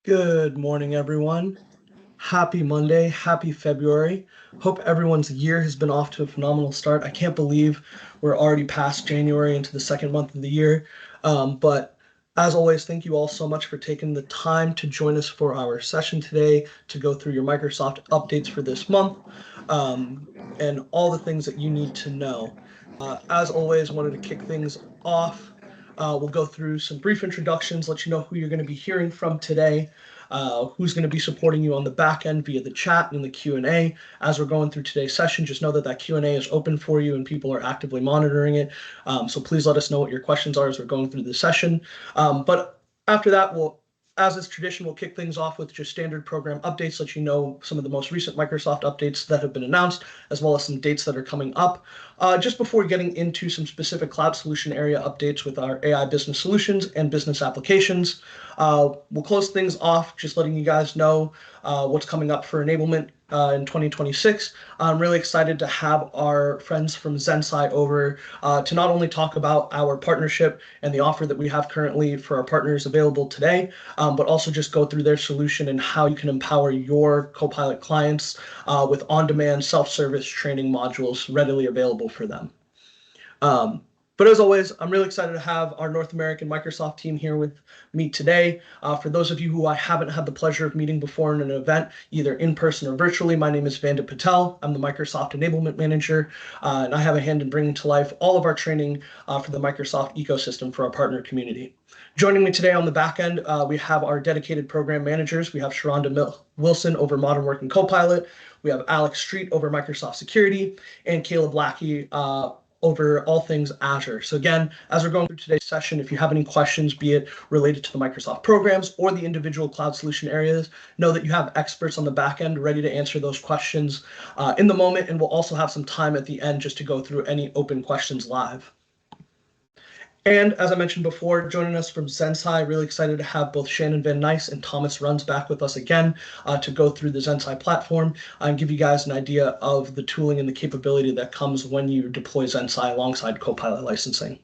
Good morning, everyone. Happy Monday. Happy February. Hope everyone's year has been off to a phenomenal start. I can't believe we're already past January into the second month of the year. But as always, thank you all so much for taking the time to join us for our session today to go through your Microsoft updates for this month and all the things that you need to know. As always, wanted to kick things off. We'll go through some brief introductions, let you know who you're going to be hearing from today, who's going to be supporting you on the back end via the chat and the Q&A. As we're going through today's session, just know that that Q&A is open for you and people are actively monitoring it. So please let us know what your questions are as we're going through the session. But after that, as is tradition, we'll kick things off with just standard program updates, let you know some of the most recent Microsoft updates that have been announced, as well as some dates that are coming up. Just before getting into some specific cloud solution area updates with our AI business solutions and business applications, we'll close things off just letting you guys know what's coming up for enablement in 2026. I'm really excited to have our friends from Zensai over to not only talk about our partnership and the offer that we have currently for our partners available today, but also just go through their solution and how you can empower your Copilot clients with on-demand self-service training modules readily available for them. But as always, I'm really excited to have our North American Microsoft team here with me today. For those of you who I haven't had the pleasure of meeting before in an event, either in person or virtually, my name is Vanda Patel. I'm the Microsoft Enablement Manager, and I have a hand in bringing to life all of our training for the Microsoft ecosystem for our partner community. Joining me today on the back end, we have our dedicated program managers. We have Sharonda Wilson over Modern Working Copilot. We have Alex Street over Microsoft Security, and Caleb Lackey over all things Azure. So again, as we're going through today's session, if you have any questions, be it related to the Microsoft programs or the individual cloud solution areas, know that you have experts on the back end ready to answer those questions in the moment, and we'll also have some time at the end just to go through any open questions live. And as I mentioned before, joining us from Zensai, really excited to have both Shannon Van Nice and Thomas Runs back with us again to go through the Zensai platform and give you guys an idea of the tooling and the capability that comes when you deploy Zensai alongside Copilot licensing.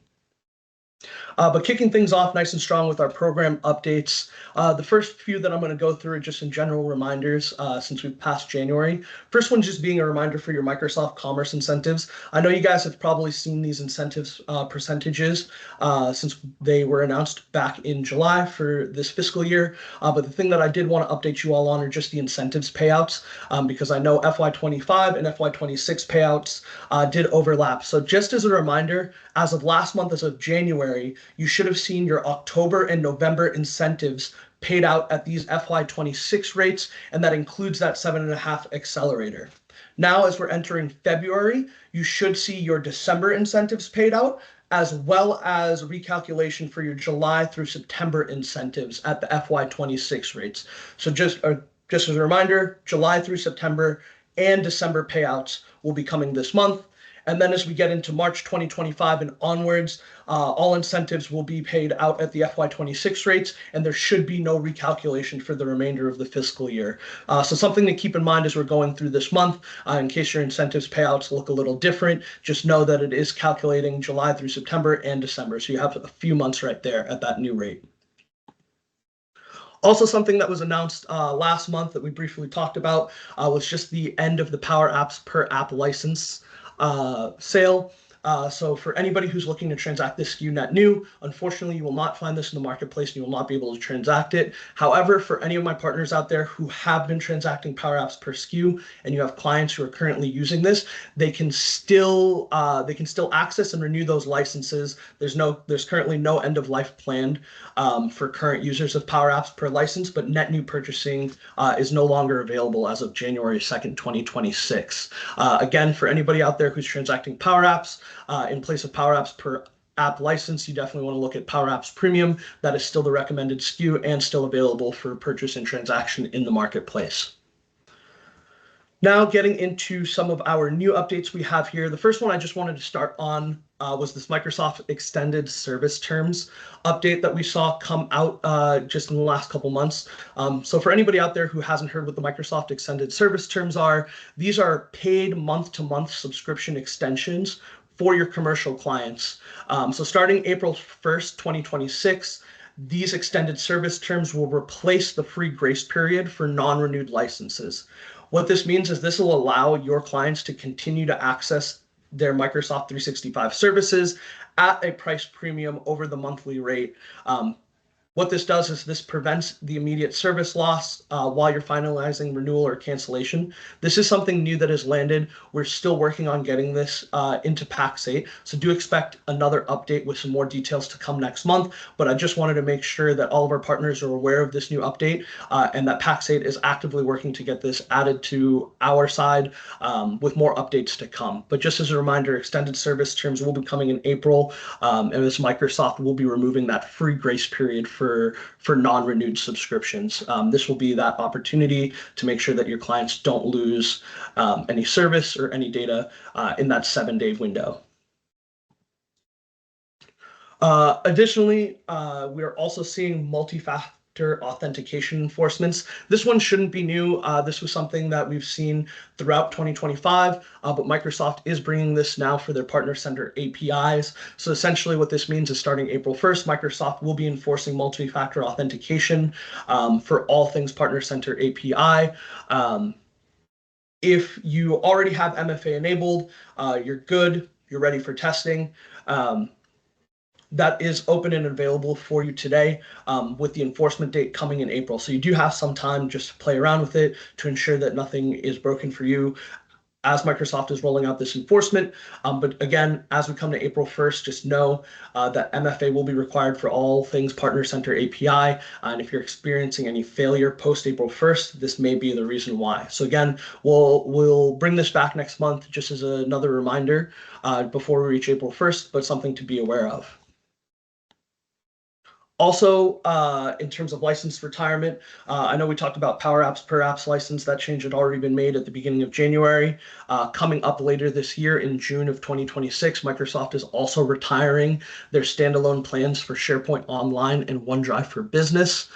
But kicking things off nice and strong with our program updates. The first few that I'm going to go through are just some general reminders since we've passed January. First one just being a reminder for your Microsoft Commerce incentives. I know you guys have probably seen these incentives percentages since they were announced back in July for this fiscal year. But the thing that I did want to update you all on are just the incentives payouts because I know FY25 and FY26 payouts did overlap. So just as a reminder, as of last month, as of January, you should have seen your October and November incentives paid out at these FY26 rates, and that includes that 7.5 accelerator. Now, as we're entering February, you should see your December incentives paid out, as well as recalculation for your July through September incentives at the FY26 rates. So just as a reminder, July through September and December payouts will be coming this month. And then as we get into March 2025 and onwards, all incentives will be paid out at the FY26 rates, and there should be no recalculation for the remainder of the fiscal year. So something to keep in mind as we're going through this month, in case your incentives payouts look a little different, just know that it is calculating July through September and December. So you have a few months right there at that new rate. Also, something that was announced last month that we briefly talked about was just the end of the Power Apps per app license sale. So for anybody who's looking to transact this SKU net new, unfortunately, you will not find this in the marketplace and you will not be able to transact it. However, for any of my partners out there who have been transacting Power Apps per SKU and you have clients who are currently using this, they can still access and renew those licenses. There's currently no end of life planned for current users of Power Apps per license, but net new purchasing is no longer available as of January 2nd, 2026. Again, for anybody out there who's transacting Power Apps, in place of Power Apps per app license, you definitely want to look at Power Apps Premium. That is still the recommended SKU and still available for purchase and transaction in the marketplace. Now getting into some of our new updates we have here. The first one I just wanted to start on was this Microsoft Extended Service Terms update that we saw come out just in the last couple months. So for anybody out there who hasn't heard what the Microsoft Extended Service Terms are, these are paid month-to-month subscription extensions for your commercial clients. So starting April 1st, 2026, These extended service terms will replace the free grace period for non-renewed licenses. What this means is this will allow your clients to continue to access their Microsoft 365 services at a price premium over the monthly rate. What this does is this prevents the immediate service loss while you're finalizing renewal or cancellation. This is something new that has landed. We're still working on getting this into Pax8, so do expect another update with some more details to come next month. But I just wanted to make sure that all of our partners are aware of this new update and that Pax8 is actively working to get this added to our side with more updates to come. But just as a reminder, extended service terms will be coming in April, and as Microsoft will be removing that free grace period for non-renewed subscriptions. This will be that opportunity to make sure that your clients don't lose any service or any data in that 7-day window. Additionally, we are also seeing multi-factor authentication enforcements. This one shouldn't be new. This was something that we've seen throughout 2025, but Microsoft is bringing this now for their Partner Center APIs. So essentially what this means is starting April 1st, Microsoft will be enforcing multi-factor authentication for all things Partner Center API. If you already have MFA enabled, you're good, you're ready for testing. That is open and available for you today with the enforcement date coming in April. So you do have some time just to play around with it to ensure that nothing is broken for you as Microsoft is rolling out this enforcement. But again, as we come to April 1st, just know that MFA will be required for all things Partner Center API. And if you're experiencing any failure post April 1st, this may be the reason why. So again, we'll bring this back next month just as another reminder before we reach April 1st, but something to be aware of. Also, in terms of license retirement, I know we talked about Power Apps per Apps license. That change had already been made at the beginning of January. Coming up later this year in June of 2026, Microsoft is also retiring their standalone plans for SharePoint Online and OneDrive for Business.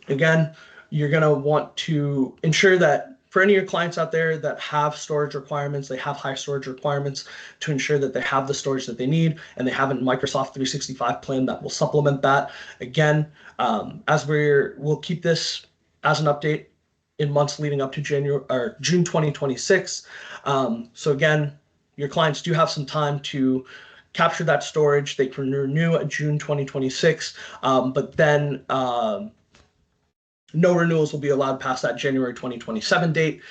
Again, you're going to want to ensure that for any of your clients out there that have storage requirements, they have high storage requirements, to ensure that they have the storage that they need and they have a Microsoft 365 plan that will supplement that. Again, as we'll keep this as an update in months leading up to June 2026. So again, your clients do have some time to capture that storage. They can renew at June 2026, but then no renewals will be allowed past that January 2027 date,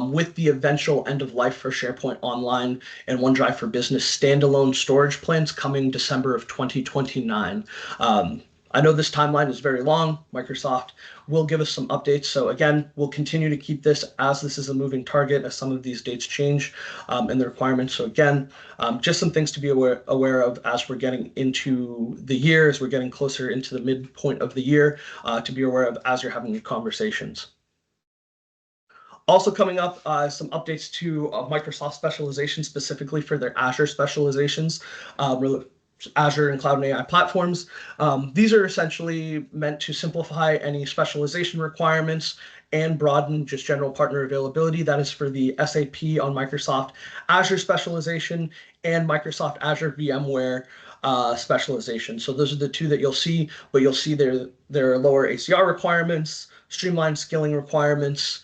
with the eventual end of life for SharePoint Online and OneDrive for Business standalone storage plans coming December of 2029. I know this timeline is very long. Microsoft will give us some updates. So again, we'll continue to keep this as this is a moving target as some of these dates change and the requirements. So again, just some things to be aware of as we're getting into the year, as we're getting closer into the midpoint of the year, to be aware of as you're having your conversations. Also coming up, some updates to Microsoft specialization, specifically for their Azure specializations, Azure and Cloud and AI platforms. These are essentially meant to simplify any specialization requirements and broaden just general partner availability. That is for the SAP on Microsoft Azure specialization and Microsoft Azure VMware specialization. So those are the two that you'll see, but you'll see their lower ACR requirements, streamlined skilling requirements,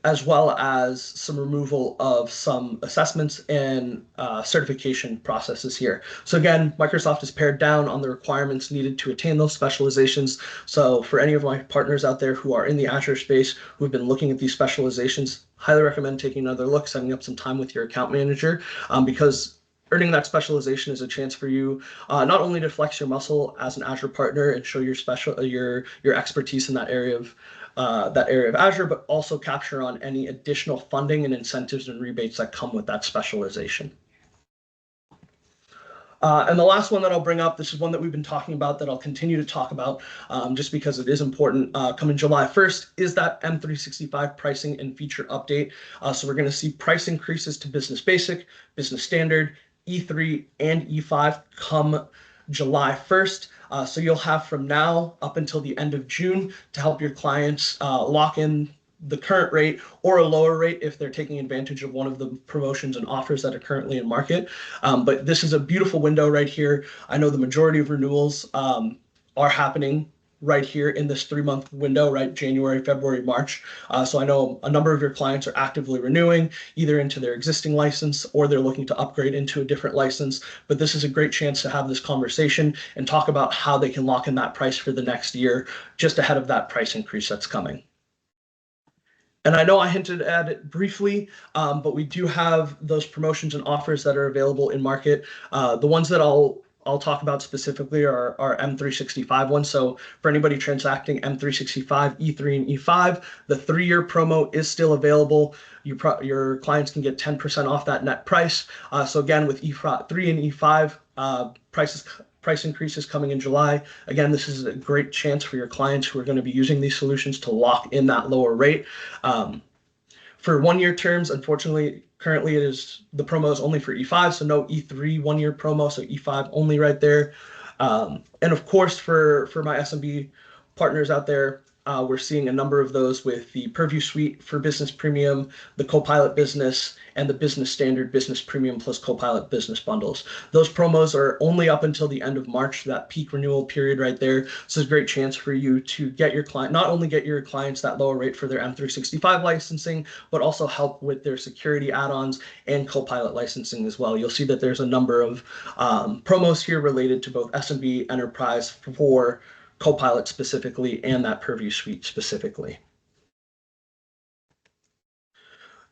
as well as some removal of some assessments and certification processes here. So again, Microsoft is pared down on the requirements needed to attain those specializations. So for any of my partners out there who are in the Azure space, who have been looking at these specializations, highly recommend taking another look, setting up some time with your account manager, because earning that specialization is a chance for you not only to flex your muscle as an Azure partner and show your expertise in that area of Azure, but also capture on any additional funding and incentives and rebates that come with that specialization. And the last one that I'll bring up, this is one that we've been talking about that I'll continue to talk about just because it is important, coming July 1st, is that M365 pricing and feature update. So we're going to see price increases to Business Basic, Business Standard, E3, and E5 come July 1st. So you'll have from now up until the end of June to help your clients lock in the current rate or a lower rate if they're taking advantage of one of the promotions and offers that are currently in market. But this is a beautiful window right here. I know the majority of renewals are happening right here in this 3-month window, right? January, February, March. So I know a number of your clients are actively renewing either into their existing license or they're looking to upgrade into a different license. But this is a great chance to have this conversation and talk about how they can lock in that price for the next year, just ahead of that price increase that's coming. And I know I hinted at it briefly, but we do have those promotions and offers that are available in market. The ones that I'll talk about specifically are M365 ones. So for anybody transacting M365, E3, and E5, the 3-year promo is still available. Your clients can get 10% off that net price. So again, with E3 and E5 price increases coming in July. Again, this is a great chance for your clients who are going to be using these solutions to lock in that lower rate. For 1-year terms, unfortunately, currently the promo is only for E5, so no E3 1-year promo, so E5 only right there. And of course, for my SMB partners out there, we're seeing a number of those with the Purview Suite for Business Premium, the Copilot Business, and the Business Standard Business Premium plus Copilot Business bundles. Those promos are only up until the end of March, that peak renewal period right there. So it's a great chance for you to get your client, not only get your clients that lower rate for their M365 licensing, but also help with their security add-ons and Copilot licensing as well. You'll see that there's a number of promos here related to both SMB enterprise for Copilot specifically and that Purview Suite specifically.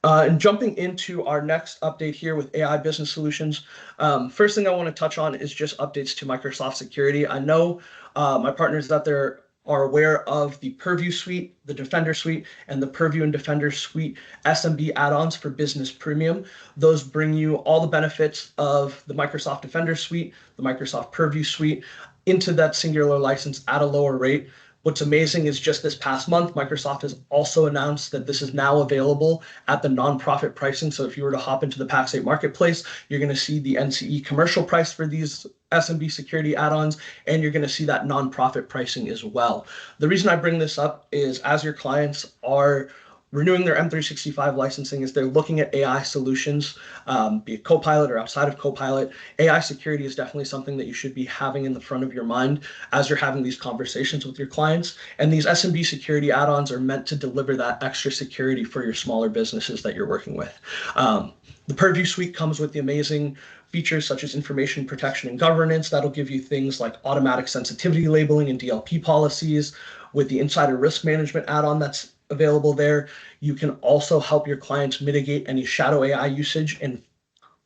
And jumping into our next update here with AI Business Solutions, first thing I want to touch on is just updates to Microsoft Security. I know my partners out there are aware of the Purview Suite, the Defender Suite, and the Purview and Defender Suite SMB add-ons for Business Premium. Those bring you all the benefits of the Microsoft Defender Suite, the Microsoft Purview Suite, into that singular license at a lower rate. What's amazing is just this past month, Microsoft has also announced that this is now available at the nonprofit pricing. So if you were to hop into the Pax8 marketplace, you're going to see the NCE commercial price for these SMB security add-ons, and you're going to see that nonprofit pricing as well. The reason I bring this up is as your clients are renewing their M365 licensing, is they're looking at AI solutions, be it Copilot or outside of Copilot. AI security is definitely something that you should be having in the front of your mind as you're having these conversations with your clients. And these SMB security add-ons are meant to deliver that extra security for your smaller businesses that you're working with. The Purview Suite comes with the amazing features such as information protection and governance. That'll give you things like automatic sensitivity labeling and DLP policies. With the insider risk management add-on that's available there, you can also help your clients mitigate any shadow AI usage and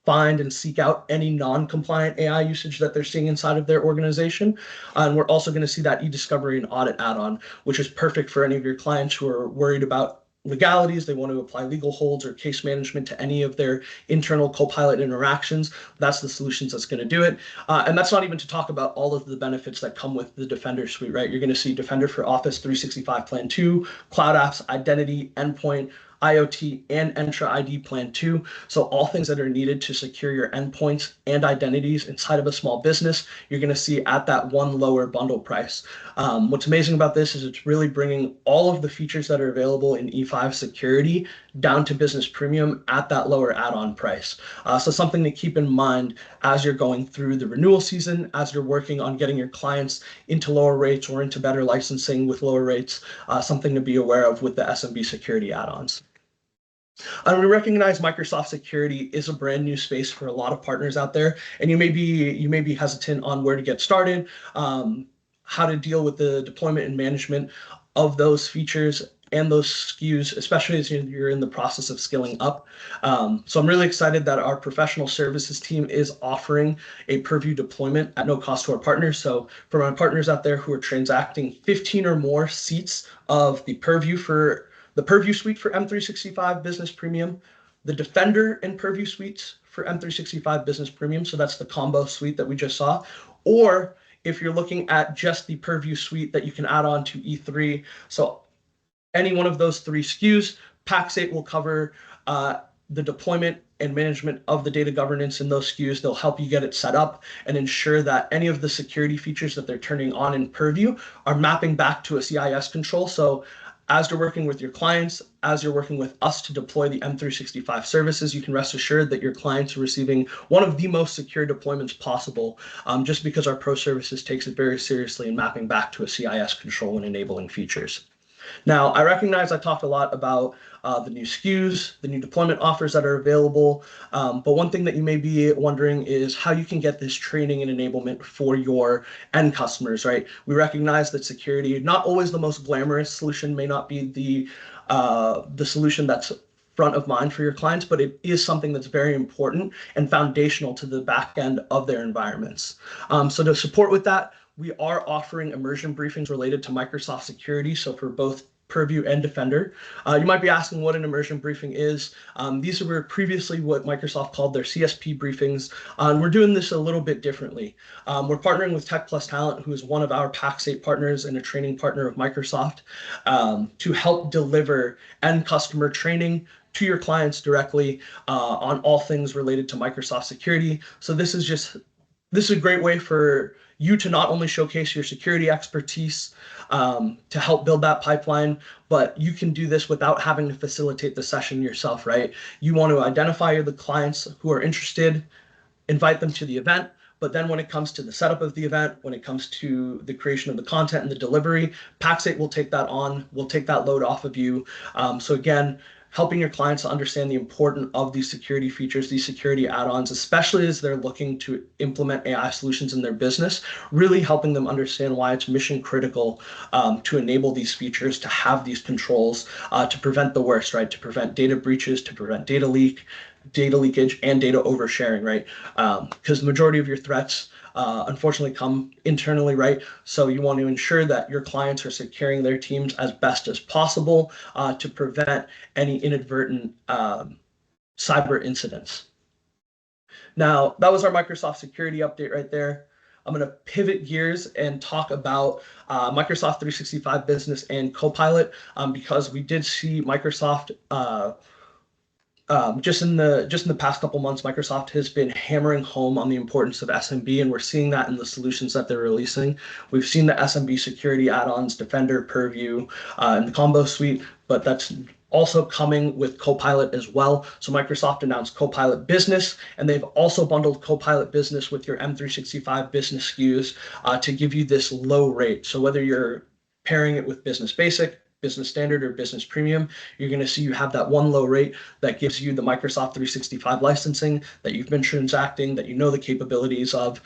find and seek out any non-compliant AI usage that they're seeing inside of their organization. And we're also going to see that e-discovery and audit add-on, which is perfect for any of your clients who are worried about legalities. They want to apply legal holds or case management to any of their internal Copilot interactions. That's the solutions that's going to do it. And that's not even to talk about all of the benefits that come with the Defender Suite, right? You're going to see Defender for Office 365 Plan 2, Cloud Apps, Identity, Endpoint, IoT, and Entra ID Plan 2. So all things that are needed to secure your endpoints and identities inside of a small business, you're going to see at that one lower bundle price. What's amazing about this is it's really bringing all of the features that are available in E5 security down to Business Premium at that lower add-on price. So something to keep in mind as you're going through the renewal season, as you're working on getting your clients into lower rates or into better licensing with lower rates, something to be aware of with the SMB security add-ons. And we recognize Microsoft Security is a brand new space for a lot of partners out there, and you may be hesitant on where to get started, how to deal with the deployment and management of those features and those SKUs, especially as you're in the process of scaling up. So I'm really excited that our professional services team is offering a Purview deployment at no cost to our partners. So for my partners out there who are transacting 15 or more seats of the Purview Suite for M365 Business Premium, the Defender and Purview Suites for M365 Business Premium, so that's the combo suite that we just saw, or if you're looking at just the Purview Suite that you can add on to E3, so any one of those 3 SKUs, Pax8 will cover the deployment and management of the data governance in those SKUs. They'll help you get it set up and ensure that any of the security features that they're turning on in Purview are mapping back to a CIS control. So as you're working with your clients, as you're working with us to deploy the M365 services, you can rest assured that your clients are receiving one of the most secure deployments possible, just because our pro services takes it very seriously in mapping back to a CIS control and enabling features. Now, I recognize I talked a lot about the new SKUs, the new deployment offers that are available, but one thing that you may be wondering is how you can get this training and enablement for your end customers, right? We recognize that security, not always the most glamorous solution, may not be the solution that's front of mind for your clients, but it is something that's very important and foundational to the back end of their environments. So to support with that, we are offering immersion briefings related to Microsoft security. So for both Purview and Defender. You might be asking what an immersion briefing is. These were previously what Microsoft called their CSP briefings. We're doing this a little bit differently. We're partnering with Tech Plus Talent, who is one of our Pax8 partners and a training partner of Microsoft, to help deliver end customer training to your clients directly on all things related to Microsoft security. So this is a great way for you to not only showcase your security expertise to help build that pipeline, but you can do this without having to facilitate the session yourself, right? You want to identify the clients who are interested, invite them to the event, but then when it comes to the setup of the event, when it comes to the creation of the content and the delivery, Pax8 will take that on, will take that load off of you. So again, helping your clients to understand the importance of these security features, these security add-ons, especially as they're looking to implement AI solutions in their business, really helping them understand why it's mission critical to enable these features, to have these controls, to prevent the worst, right? To prevent data breaches, to prevent data leakage, and data oversharing, right? Because the majority of your threats unfortunately come internally, right? So you want to ensure that your clients are securing their teams as best as possible to prevent any inadvertent cyber incidents. Now, that was our Microsoft security update right there. I'm going to pivot gears and talk about Microsoft 365 Business and Copilot because we did see Microsoft just in the past couple months, Microsoft has been hammering home on the importance of SMB, and we're seeing that in the solutions that they're releasing. We've seen the SMB security add-ons, Defender, Purview, and the Combo Suite, but that's also coming with Copilot as well. So Microsoft announced Copilot Business, and they've also bundled Copilot Business with your M365 Business SKUs to give you this low rate. So whether you're pairing it with Business Basic, Business Standard, or Business Premium, you're going to see you have that one low rate that gives you the Microsoft 365 licensing that you've been transacting, that you know the capabilities of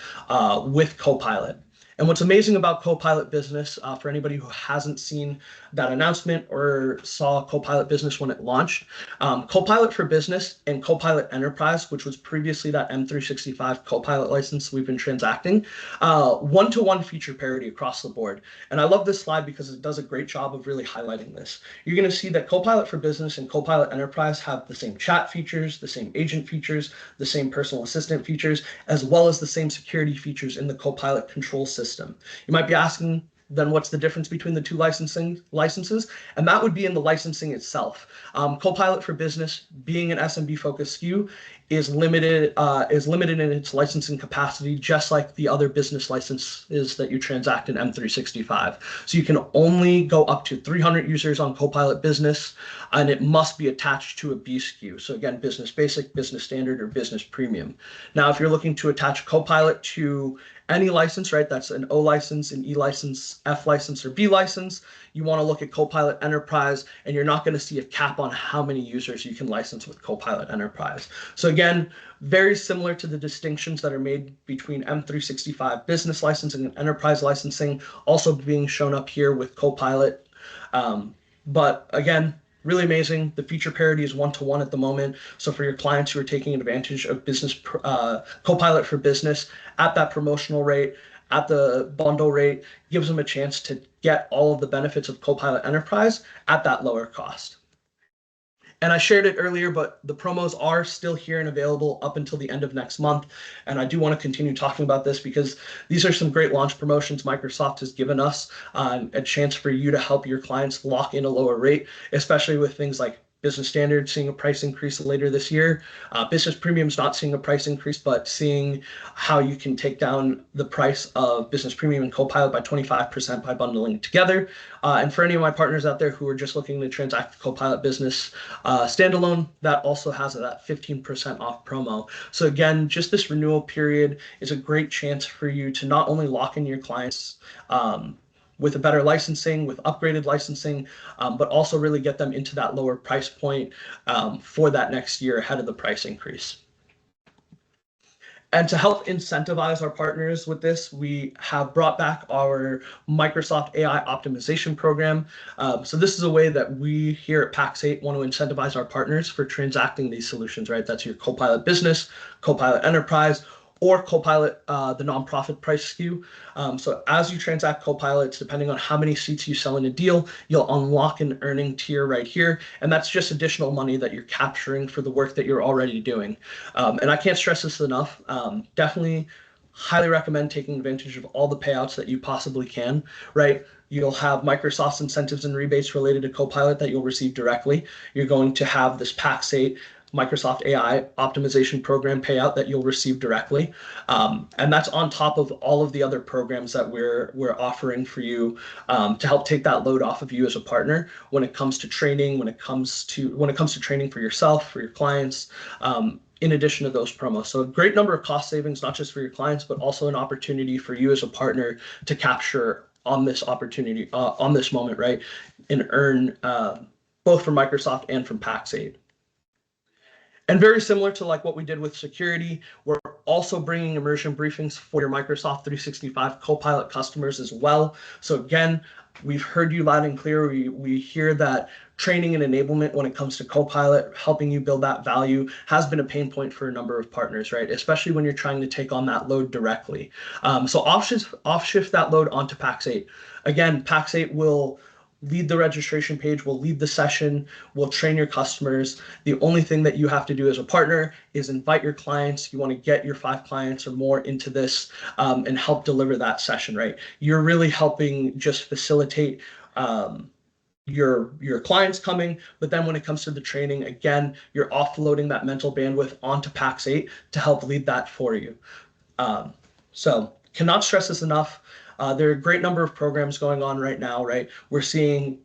with Copilot. And what's amazing about Copilot Business, for anybody who hasn't seen that announcement or saw Copilot Business when it launched, Copilot for Business and Copilot Enterprise, which was previously that M365 Copilot license we've been transacting, one-to-one feature parity across the board. And I love this slide because it does a great job of really highlighting this. You're going to see that Copilot for Business and Copilot Enterprise have the same chat features, the same agent features, the same personal assistant features, as well as the same security features in the Copilot control system. You might be asking, then what's the difference between the two licenses? And that would be in the licensing itself. Copilot for Business, being an SMB-focused SKU, is limited in its licensing capacity, just like the other business licenses that you transact in M365. So you can only go up to 300 users on Copilot Business, and it must be attached to a B SKU. So again, Business Basic, Business Standard, or Business Premium. Now, if you're looking to attach Copilot to any license, right? That's an O license, an E license, F license, or B license. You want to look at Copilot Enterprise, and you're not going to see a cap on how many users you can license with Copilot Enterprise. So again, very similar to the distinctions that are made between M365 business licensing and enterprise licensing, also being shown up here with Copilot. But again, really amazing. The feature parity is one-to-one at the moment. So for your clients who are taking advantage of business Copilot for Business at that promotional rate, at the bundle rate, gives them a chance to get all of the benefits of Copilot Enterprise at that lower cost. And I shared it earlier, but the promos are still here and available up until the end of next month. And I do want to continue talking about this because these are some great launch promotions Microsoft has given us, a chance for you to help your clients lock in a lower rate, especially with things like Business Standard seeing a price increase later this year. Business Premium's not seeing a price increase, but seeing how you can take down the price of Business Premium and Copilot by 25% by bundling together. And for any of my partners out there who are just looking to transact the Copilot Business standalone, that also has that 15% off promo. So again, just this renewal period is a great chance for you to not only lock in your clients with a better licensing, with upgraded licensing, but also really get them into that lower price point for that next year ahead of the price increase. And to help incentivize our partners with this, we have brought back our Microsoft AI optimization program. So this is a way that we here at Pax8 want to incentivize our partners for transacting these solutions, right? That's your Copilot Business, Copilot Enterprise, or Copilot, the nonprofit price SKU. So as you transact Copilots, depending on how many seats you sell in a deal, you'll unlock an earning tier right here. And that's just additional money that you're capturing for the work that you're already doing. And I can't stress this enough. Definitely highly recommend taking advantage of all the payouts that you possibly can, right? You'll have Microsoft's incentives and rebates related to Copilot that you'll receive directly. You're going to have this Pax8 Microsoft AI optimization program payout that you'll receive directly. And that's on top of all of the other programs that we're offering for you to help take that load off of you as a partner when it comes to training, when it comes to training for yourself, for your clients, in addition to those promos. So a great number of cost savings, not just for your clients, but also an opportunity for you as a partner to capture on this opportunity, on this moment, right? And earn both from Microsoft and from Pax8. And very similar to like what we did with security, we're also bringing immersion briefings for your Microsoft 365 Copilot customers as well. So again, we've heard you loud and clear. We hear that training and enablement when it comes to Copilot, helping you build that value, has been a pain point for a number of partners, right? Especially when you're trying to take on that load directly. So off-shift that load onto Pax8. Again, Pax8 will lead the registration page, we'll lead the session, we'll train your customers. The only thing that you have to do as a partner is invite your clients. You want to get your 5 clients or more into this and help deliver that session, right? You're really helping just facilitate your clients coming, but then when it comes to the training, again, you're offloading that mental bandwidth onto Pax8 to help lead that for you. So cannot stress this enough. There are a great number of programs going on right now, right? We're seeing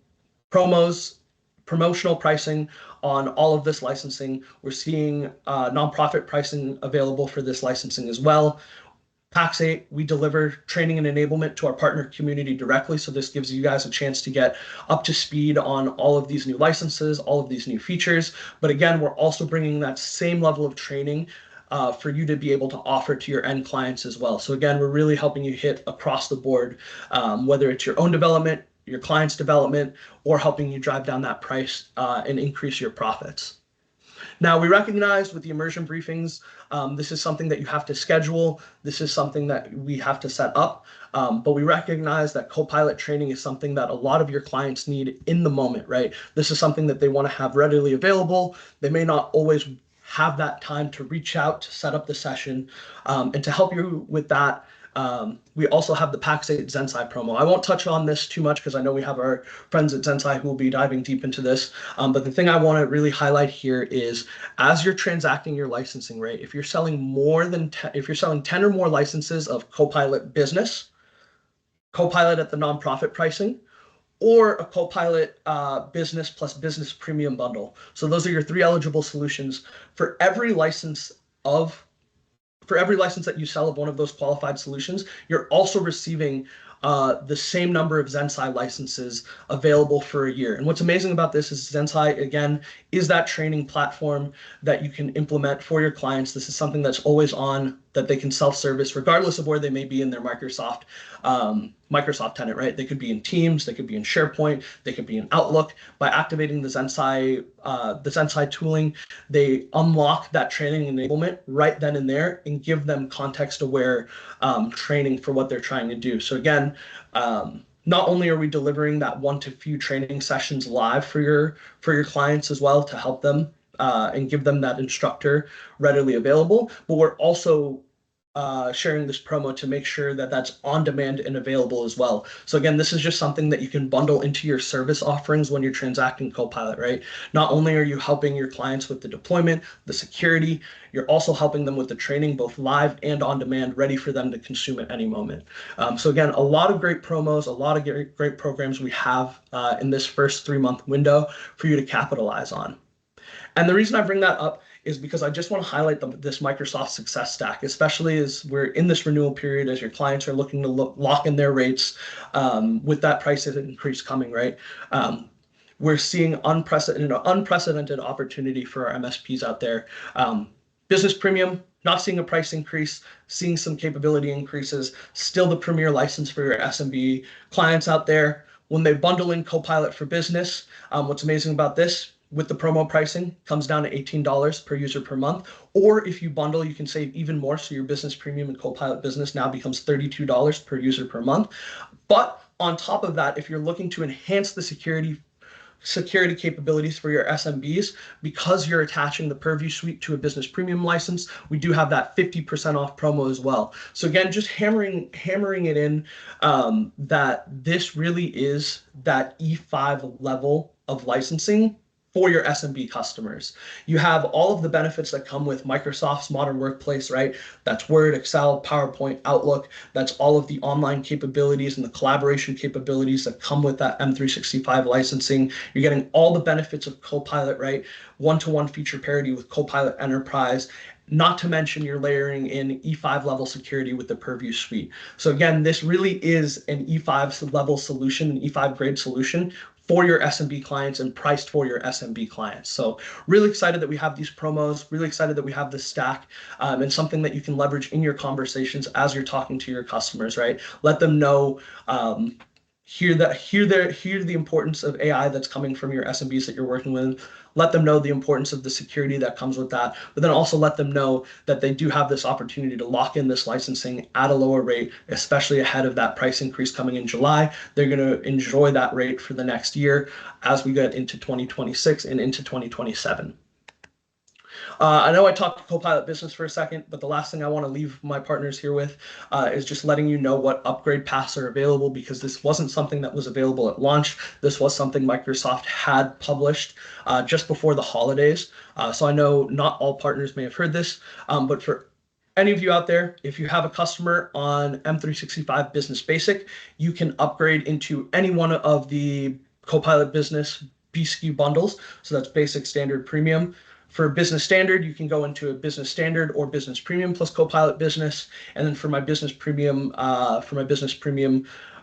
promotional pricing on all of this licensing. We're seeing nonprofit pricing available for this licensing as well. Pax8, we deliver training and enablement to our partner community directly. So this gives you guys a chance to get up to speed on all of these new licenses, all of these new features. But again, we're also bringing that same level of training for you to be able to offer to your end clients as well. So again, we're really helping you hit across the board, whether it's your own development, your client's development, or helping you drive down that price and increase your profits. Now, we recognize with the immersion briefings, this is something that you have to schedule. This is something that we have to set up. But we recognize that Copilot training is something that a lot of your clients need in the moment, right? This is something that they want to have readily available. They may not always have that time to reach out to set up the session. And to help you with that, we also have the Pax8 Zensai promo. I won't touch on this too much because I know we have our friends at Zensai who will be diving deep into this. But the thing I want to really highlight here is as you're transacting your licensing rate, if you're selling if you're selling 10 or more licenses of Copilot Business, Copilot at the nonprofit pricing, or a Copilot Business plus Business Premium bundle. So those are your 3 eligible solutions. For every license that you sell of one of those qualified solutions, you're also receiving the same number of Zensai licenses available for a year. And what's amazing about this is Zensai, again, is that training platform that you can implement for your clients. This is something that's always on, that they can self-service regardless of where they may be in their Microsoft tenant, right? They could be in Teams, they could be in SharePoint, they could be in Outlook. By activating the Zensai tooling, they unlock that training enablement right then and there and give them context-aware training for what they're trying to do. So again, not only are we delivering that 1 to few training sessions live for your clients as well to help them and give them that instructor readily available, but we're also sharing this promo to make sure that that's on demand and available as well. So again, this is just something that you can bundle into your service offerings when you're transacting Copilot, right? Not only are you helping your clients with the deployment, the security, you're also helping them with the training, both live and on demand, ready for them to consume at any moment. So again, a lot of great promos, a lot of great programs we have in this first 3-month window for you to capitalize on. And the reason I bring that up is because I just want to highlight this Microsoft Success Stack, especially as we're in this renewal period, as your clients are looking to lock in their rates with that price increase coming, right? We're seeing unprecedented opportunity for our MSPs out there. Business Premium, not seeing a price increase, seeing some capability increases, still the premier license for your SMB clients out there. When they bundle in Copilot for Business, what's amazing about this, with the promo pricing, comes down to $18 per user per month. Or if you bundle, you can save even more. So your Business Premium and Copilot Business now becomes $32 per user per month. But on top of that, if you're looking to enhance the security capabilities for your SMBs, because you're attaching the Purview Suite to a Business Premium license, we do have that 50% off promo as well. So again, just hammering it in that this really is that E5 level of licensing for your SMB customers. You have all of the benefits that come with Microsoft's modern workplace, right? That's Word, Excel, PowerPoint, Outlook. That's all of the online capabilities and the collaboration capabilities that come with that M365 licensing. You're getting all the benefits of Copilot, right? One-to-one feature parity with Copilot Enterprise. Not to mention you're layering in E5 level security with the Purview Suite. So again, this really is an E5 level solution, an E5 grade solution for your SMB clients and priced for your SMB clients. So really excited that we have these promos, really excited that we have this stack and something that you can leverage in your conversations as you're talking to your customers, right? Let them know, hear the importance of AI that's coming from your SMBs that you're working with. Let them know the importance of the security that comes with that, but then also let them know that they do have this opportunity to lock in this licensing at a lower rate, especially ahead of that price increase coming in July. They're going to enjoy that rate for the next year as we get into 2026 and into 2027. I know I talked Copilot Business for a second, but the last thing I want to leave my partners here with is just letting you know what upgrade paths are available, because this wasn't something that was available at launch. This was something Microsoft had published just before the holidays. So I know not all partners may have heard this, but for any of you out there, if you have a customer on M365 Business Basic, you can upgrade into any one of the Copilot Business BSKU bundles. So that's Basic, Standard, Premium. For Business Standard, you can go into a Business Standard or Business Premium plus Copilot Business. And then for my Business Premium,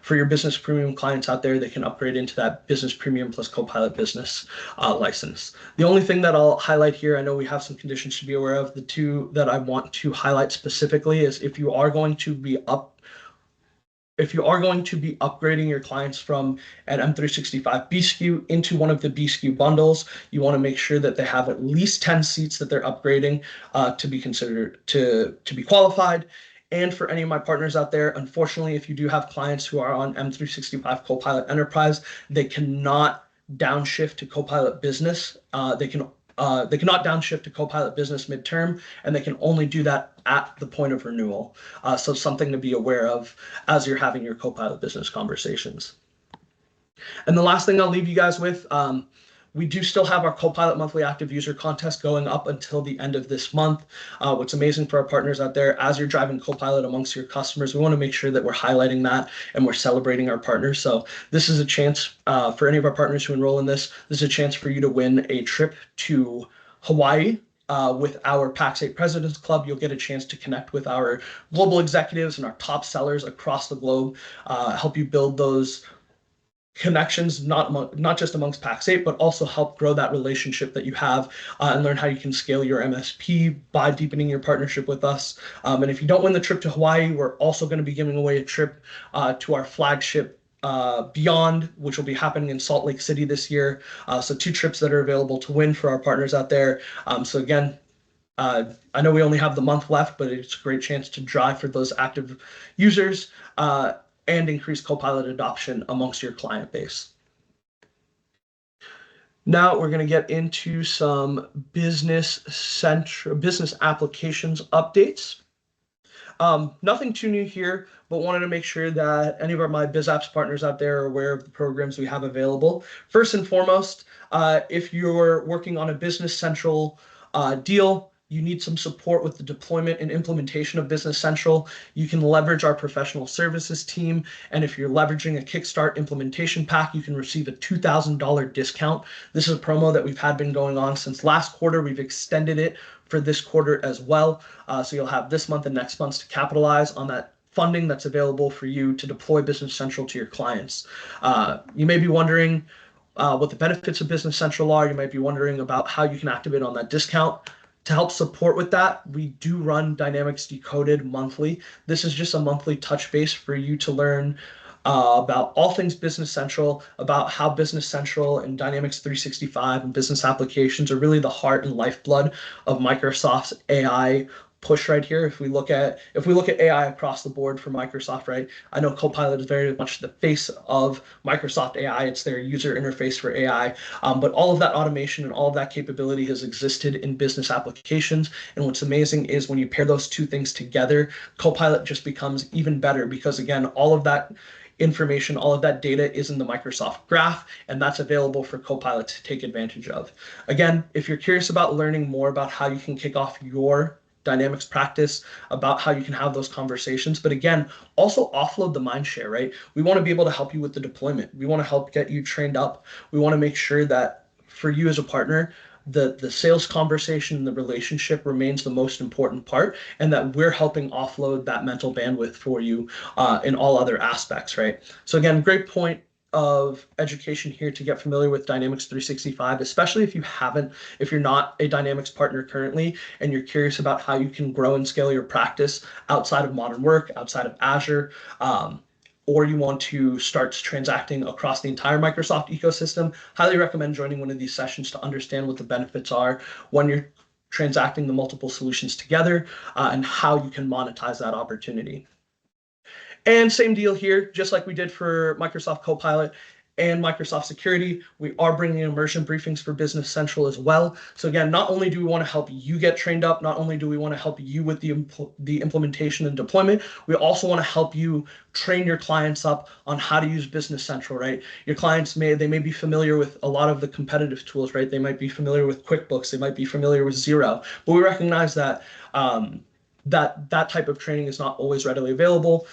for your Business Premium clients out there, they can upgrade into that Business Premium plus Copilot Business license. The only thing that I'll highlight here, I know we have some conditions to be aware of. The two that I want to highlight specifically is if you are going to be upgrading your clients from an M365 BSKU into one of the BSKU bundles, you want to make sure that they have at least 10 seats that they're upgrading to be considered to be qualified. And for any of my partners out there, unfortunately, if you do have clients who are on M365 Copilot Enterprise, they cannot downshift to Copilot Business. They cannot downshift to Copilot Business midterm, and they can only do that at the point of renewal. So something to be aware of as you're having your Copilot Business conversations. And the last thing I'll leave you guys with, we do still have our Copilot monthly active user contest going up until the end of this month. What's amazing for our partners out there, as you're driving Copilot amongst your customers, we want to make sure that we're highlighting that and we're celebrating our partners. So this is a chance for any of our partners who enroll in this. This is a chance for you to win a trip to Hawaii. With our Pax8 President's Club, you'll get a chance to connect with our global executives and our top sellers across the globe, help you build those connections, not just amongst Pax8, but also help grow that relationship that you have and learn how you can scale your MSP by deepening your partnership with us. And if you don't win the trip to Hawaii, we're also going to be giving away a trip to our flagship Beyond, which will be happening in Salt Lake City this year. So 2 trips that are available to win for our partners out there. So again, I know we only have the month left, but it's a great chance to drive for those active users and increase Copilot adoption amongst your client base. Now we're going to get into some business applications updates. Nothing too new here, but wanted to make sure that any of my BizApps partners out there are aware of the programs we have available. First and foremost, if you're working on a Business Central deal, you need some support with the deployment and implementation of Business Central, you can leverage our professional services team. And if you're leveraging a Kickstart implementation pack, you can receive a $2,000 discount. This is a promo that we've had been going on since last quarter. We've extended it for this quarter as well. So you'll have this month and next month to capitalize on that funding that's available for you to deploy Business Central to your clients. You may be wondering what the benefits of Business Central are. You might be wondering about how you can activate on that discount. To help support with that, we do run Dynamics Decoded monthly. This is just a monthly touch base for you to learn about all things Business Central, about how Business Central and Dynamics 365 and business applications are really the heart and lifeblood of Microsoft's AI push right here. If we look at AI across the board for Microsoft, right? I know Copilot is very much the face of Microsoft AI. It's their user interface for AI. But all of that automation and all of that capability has existed in business applications. And what's amazing is when you pair those two things together, Copilot just becomes even better because again, all of that information, all of that data is in the Microsoft Graph, and that's available for Copilot to take advantage of. Again, if you're curious about learning more about how you can kick off your Dynamics practice, about how you can have those conversations, but again, also offload the mind share, right? We want to be able to help you with the deployment. We want to help get you trained up. We want to make sure that for you as a partner, the sales conversation and the relationship remains the most important part, and that we're helping offload that mental bandwidth for you in all other aspects, right? So again, great point of education here to get familiar with Dynamics 365, especially if you're not a Dynamics partner currently and you're curious about how you can grow and scale your practice outside of modern work, outside of Azure, or you want to start transacting across the entire Microsoft ecosystem. Highly recommend joining one of these sessions to understand what the benefits are when you're transacting the multiple solutions together and how you can monetize that opportunity. And same deal here, just like we did for Microsoft Copilot and Microsoft Security, we are bringing immersion briefings for Business Central as well. So again, not only do we want to help you get trained up, not only do we want to help you with the implementation and deployment, we also want to help you train your clients up on how to use Business Central, right? Your clients may be familiar with a lot of the competitive tools, right? They might be familiar with QuickBooks, they might be familiar with Xero, but we recognize that that type of training is not always readily available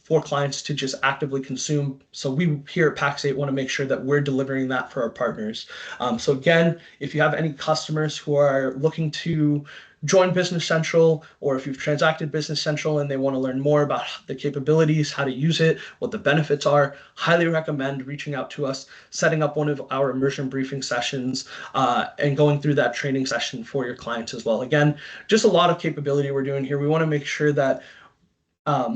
for clients to just actively consume. So we here at Pax8 want to make sure that we're delivering that for our partners. So again, if you have any customers who are looking to join Business Central, or if you've transacted Business Central and they want to learn more about the capabilities, how to use it, what the benefits are, highly recommend reaching out to us, setting up one of our immersion briefing sessions, and going through that training session for your clients as well. Again, just a lot of capability we're doing here. We want to make sure that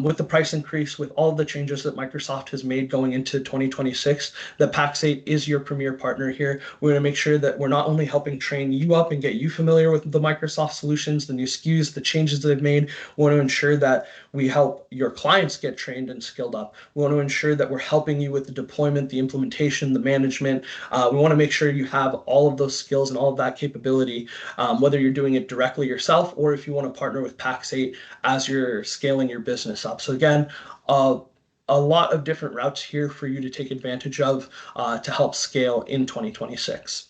with the price increase, with all of the changes that Microsoft has made going into 2026, that Pax8 is your premier partner here. We want to make sure that we're not only helping train you up and get you familiar with the Microsoft solutions, the new SKUs, the changes that they've made. We want to ensure that we help your clients get trained and skilled up. We want to ensure that we're helping you with the deployment, the implementation, the management. We want to make sure you have all of those skills and all of that capability, whether you're doing it directly yourself or if you want to partner with Pax8 as you're scaling your business up. So again, a lot of different routes here for you to take advantage of to help scale in 2026.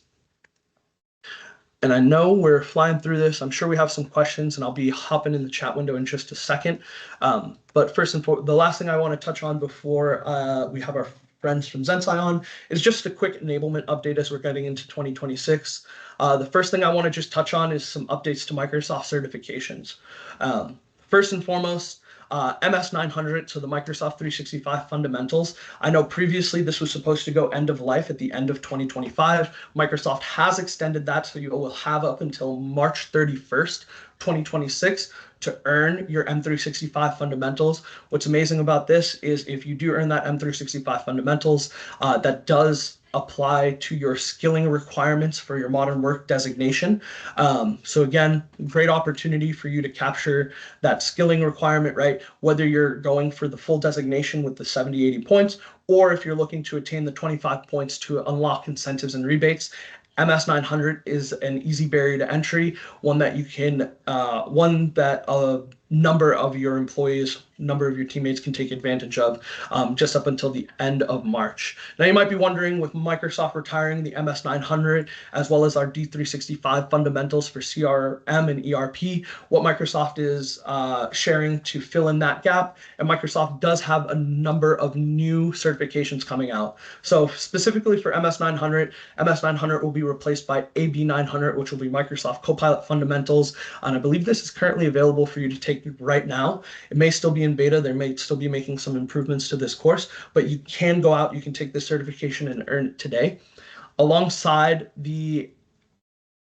And I know we're flying through this. I'm sure we have some questions, and I'll be hopping in the chat window in just a second. But first and foremost, the last thing I want to touch on before we have our friends from Zensai on is just a quick enablement update as we're getting into 2026. The first thing I want to just touch on is some updates to Microsoft certifications. First and foremost, MS 900, so the Microsoft 365 fundamentals. I know previously this was supposed to go end of life at the end of 2025. Microsoft has extended that, so you will have up until March 31st, 2026 to earn your M365 fundamentals. What's amazing about this is if you do earn that M365 fundamentals, that does apply to your skilling requirements for your modern work designation. So again, great opportunity for you to capture that skilling requirement, right? Whether you're going for the full designation with the 70, 80 points, or if you're looking to attain the 25 points to unlock incentives and rebates. MS 900 is an easy barrier to entry, one that you can, number of your employees, number of your teammates can take advantage of just up until the end of March. Now, you might be wondering, with Microsoft retiring the MS900 as well as our D365 fundamentals for CRM and ERP, what Microsoft is sharing to fill in that gap. And Microsoft does have a number of new certifications coming out. So specifically for MS900, MS900 will be replaced by AB900, which will be Microsoft Copilot Fundamentals. And I believe this is currently available for you to take right now. It may still be in beta. They may still be making some improvements to this course, but you can go out, you can take this certification and earn it today. Alongside the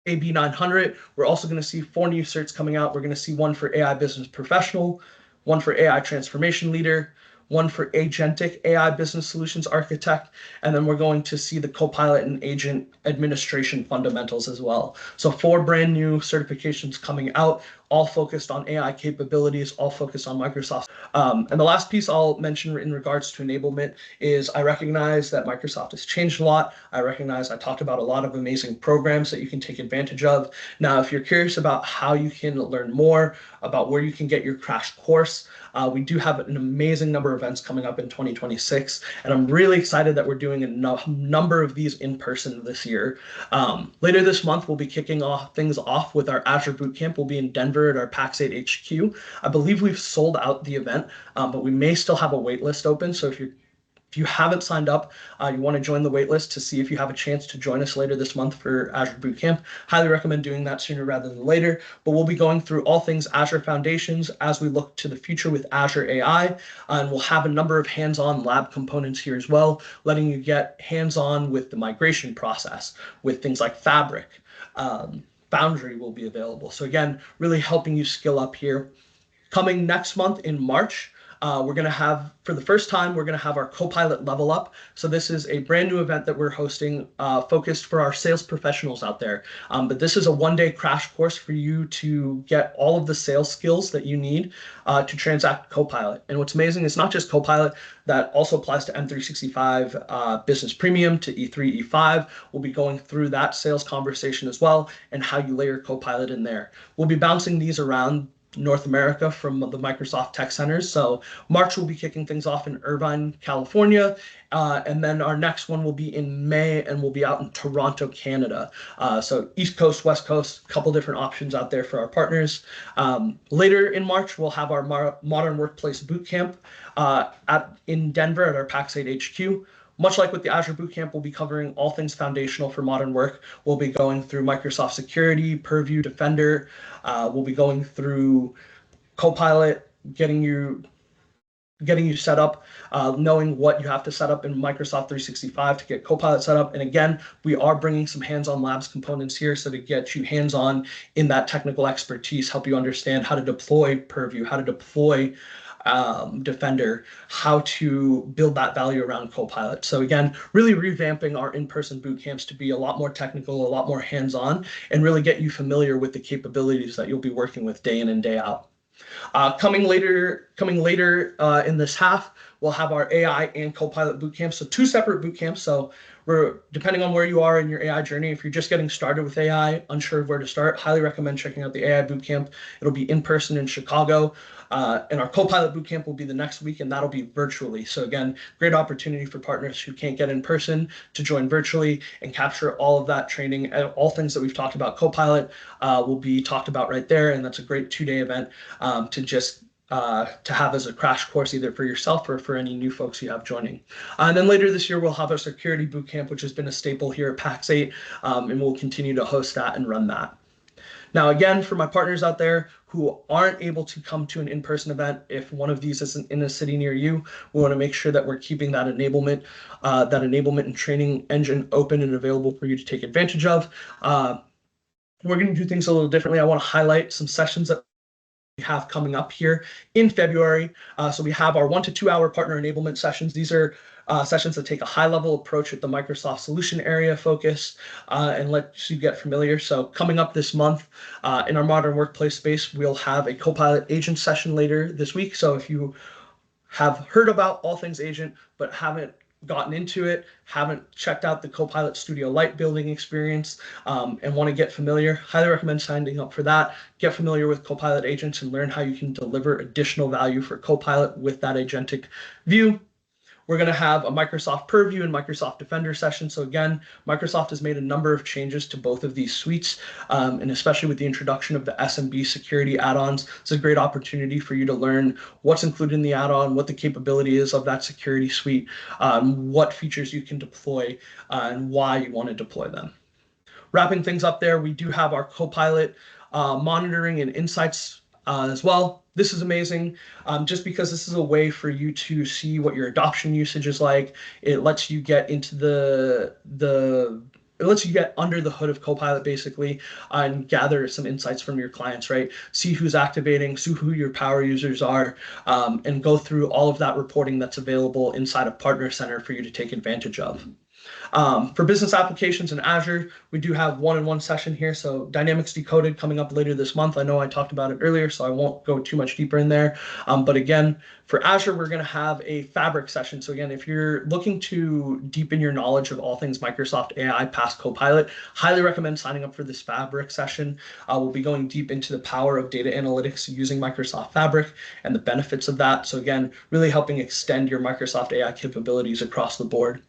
AB900, we're also going to see 4 new certs coming out. We're going to see one for AI Business Professional, one for AI Transformation Leader, one for Agentic AI Business Solutions Architect, and then we're going to see the Copilot and Agent Administration Fundamentals as well. So 4 brand new certifications coming out, all focused on AI capabilities, all focused on Microsoft. And the last piece I'll mention in regards to enablement is I recognize that Microsoft has changed a lot. I recognize I talked about a lot of amazing programs that you can take advantage of. Now, if you're curious about how you can learn more, about where you can get your crash course, we do have an amazing number of events coming up in 2026, and I'm really excited that we're doing a number of these in person this year. Later this month, we'll be kicking things off with our Azure Bootcamp. We'll be in Denver at our Pax8 HQ. I believe we've sold out the event, but we may still have a wait list open. So if you haven't signed up, you want to join the waitlist to see if you have a chance to join us later this month for Azure Bootcamp. Highly recommend doing that sooner rather than later. But we'll be going through all things Azure Foundations as we look to the future with Azure AI. And we'll have a number of hands-on lab components here as well, letting you get hands-on with the migration process with things like Fabric. Foundry will be available. So again, really helping you skill up here. Coming next month in March, we're going to have, for the first time, we're going to have our Copilot Level Up. So this is a brand new event that we're hosting focused for our sales professionals out there. But this is a one-day crash course for you to get all of the sales skills that you need to transact Copilot. And what's amazing is not just Copilot, that also applies to M365 Business Premium, to E3, E5. We'll be going through that sales conversation as well and how you layer Copilot in there. We'll be bouncing these around North America from the Microsoft Tech Centers. So March will be kicking things off in Irvine, California. And then our next one will be in May, and we'll be out in Toronto, Canada. So East Coast, West Coast, a couple different options out there for our partners. Later in March, we'll have our Modern Workplace Bootcamp in Denver at our Pax8 HQ. Much like with the Azure Bootcamp, we'll be covering all things foundational for modern work. We'll be going through Microsoft Security, Purview, Defender. We'll be going through Copilot, getting you set up, knowing what you have to set up in Microsoft 365 to get Copilot set up. And again, we are bringing some hands-on labs components here, so to get you hands-on in that technical expertise, help you understand how to deploy Purview, how to deploy Defender, how to build that value around Copilot. So again, really revamping our in-person boot camps to be a lot more technical, a lot more hands-on, and really get you familiar with the capabilities that you'll be working with day in and day out. Coming later in this half, we'll have our AI and Copilot bootcamp. So 2 separate bootcamps. So we're, depending on where you are in your AI journey, if you're just getting started with AI, unsure of where to start, highly recommend checking out the AI bootcamp. It'll be in person in Chicago. And our Copilot bootcamp will be the next week, and that'll be virtually. So again, great opportunity for partners who can't get in person to join virtually and capture all of that training. All things that we've talked about Copilot will be talked about right there, and that's a great 2-day event to have as a crash course, either for yourself or for any new folks you have joining. And then later this year, we'll have our security bootcamp, which has been a staple here at Pax8, and we'll continue to host that and run that. Now, again, for my partners out there who aren't able to come to an in-person event, if one of these isn't in a city near you, we want to make sure that we're keeping that enablement and training engine open and available for you to take advantage of. We're going to do things a little differently. I want to highlight some sessions that we have coming up here in February. So we have our 1 to 2 hour partner enablement sessions. These are sessions that take a high-level approach with the Microsoft solution area focus and let you get familiar. So coming up this month in our modern workplace space, we'll have a Copilot agent session later this week. So if you have heard about all things agent but haven't gotten into it, haven't checked out the Copilot Studio Lite building experience, and want to get familiar, highly recommend signing up for that. Get familiar with Copilot agents and learn how you can deliver additional value for Copilot with that agentic view. We're going to have a Microsoft Purview and Microsoft Defender session. So again, Microsoft has made a number of changes to both of these suites, and especially with the introduction of the SMB security add-ons, it's a great opportunity for you to learn what's included in the add-on, what the capability is of that security suite, what features you can deploy, and why you want to deploy them. Wrapping things up there, we do have our Copilot monitoring and insights as well. This is amazing just because this is a way for you to see what your adoption usage is like. It lets you get into it lets you get under the hood of Copilot basically and gather some insights from your clients, right? See who's activating, see who your power users are, and go through all of that reporting that's available inside of Partner Center for you to take advantage of. For business applications in Azure, we do have one-on-one session here. So Dynamics Decoded coming up later this month. I know I talked about it earlier, so I won't go too much deeper in there. But again, for Azure, we're going to have a Fabric session. So again, if you're looking to deepen your knowledge of all things Microsoft AI past Copilot, highly recommend signing up for this Fabric session. We'll be going deep into the power of data analytics using Microsoft Fabric and the benefits of that. So again, really helping extend your Microsoft AI capabilities across the board.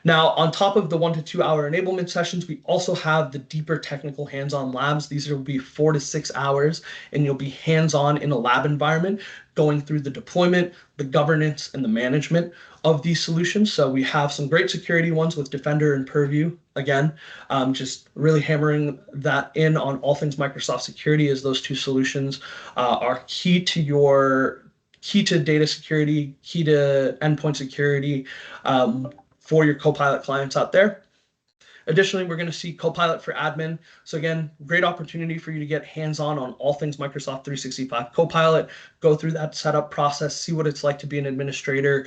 Now, on top of the 1 to 2 hour enablement sessions, we also have the deeper technical hands-on labs. These will be 4 to 6 hours, and you'll be hands-on in a lab environment, going through the deployment, the governance, and the management of these solutions. So we have some great security ones with Defender and Purview. Again, just really hammering that in on all things Microsoft security, as those two solutions are key to data security, key to endpoint security, for your Copilot clients out there. Additionally, we're going to see Copilot for admin. So again, great opportunity for you to get hands-on on all things Microsoft 365 Copilot, go through that setup process, see what it's like to be an administrator,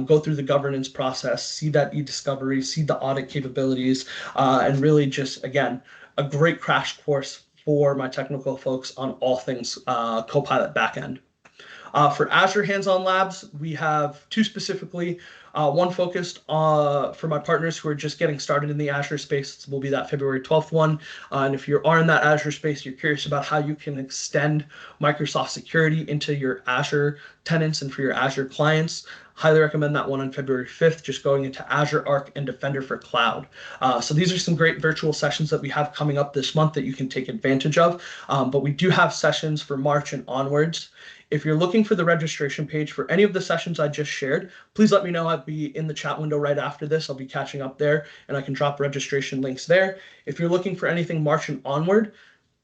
go through the governance process, see that e-discovery, see the audit capabilities, and really just, again, a great crash course for my technical folks on all things Copilot backend. For Azure hands-on labs, we have two specifically. One focused for my partners who are just getting started in the Azure space. Will be that February 12th one. And if you are in that Azure space, you're curious about how you can extend Microsoft security into your Azure tenants and for your Azure clients, highly recommend that one on February 5th, just going into Azure Arc and Defender for Cloud. So these are some great virtual sessions that we have coming up this month that you can take advantage of. But we do have sessions for March and onwards. If you're looking for the registration page for any of the sessions I just shared, please let me know. I'll be in the chat window right after this. I'll be catching up there, and I can drop registration links there. If you're looking for anything March and onward,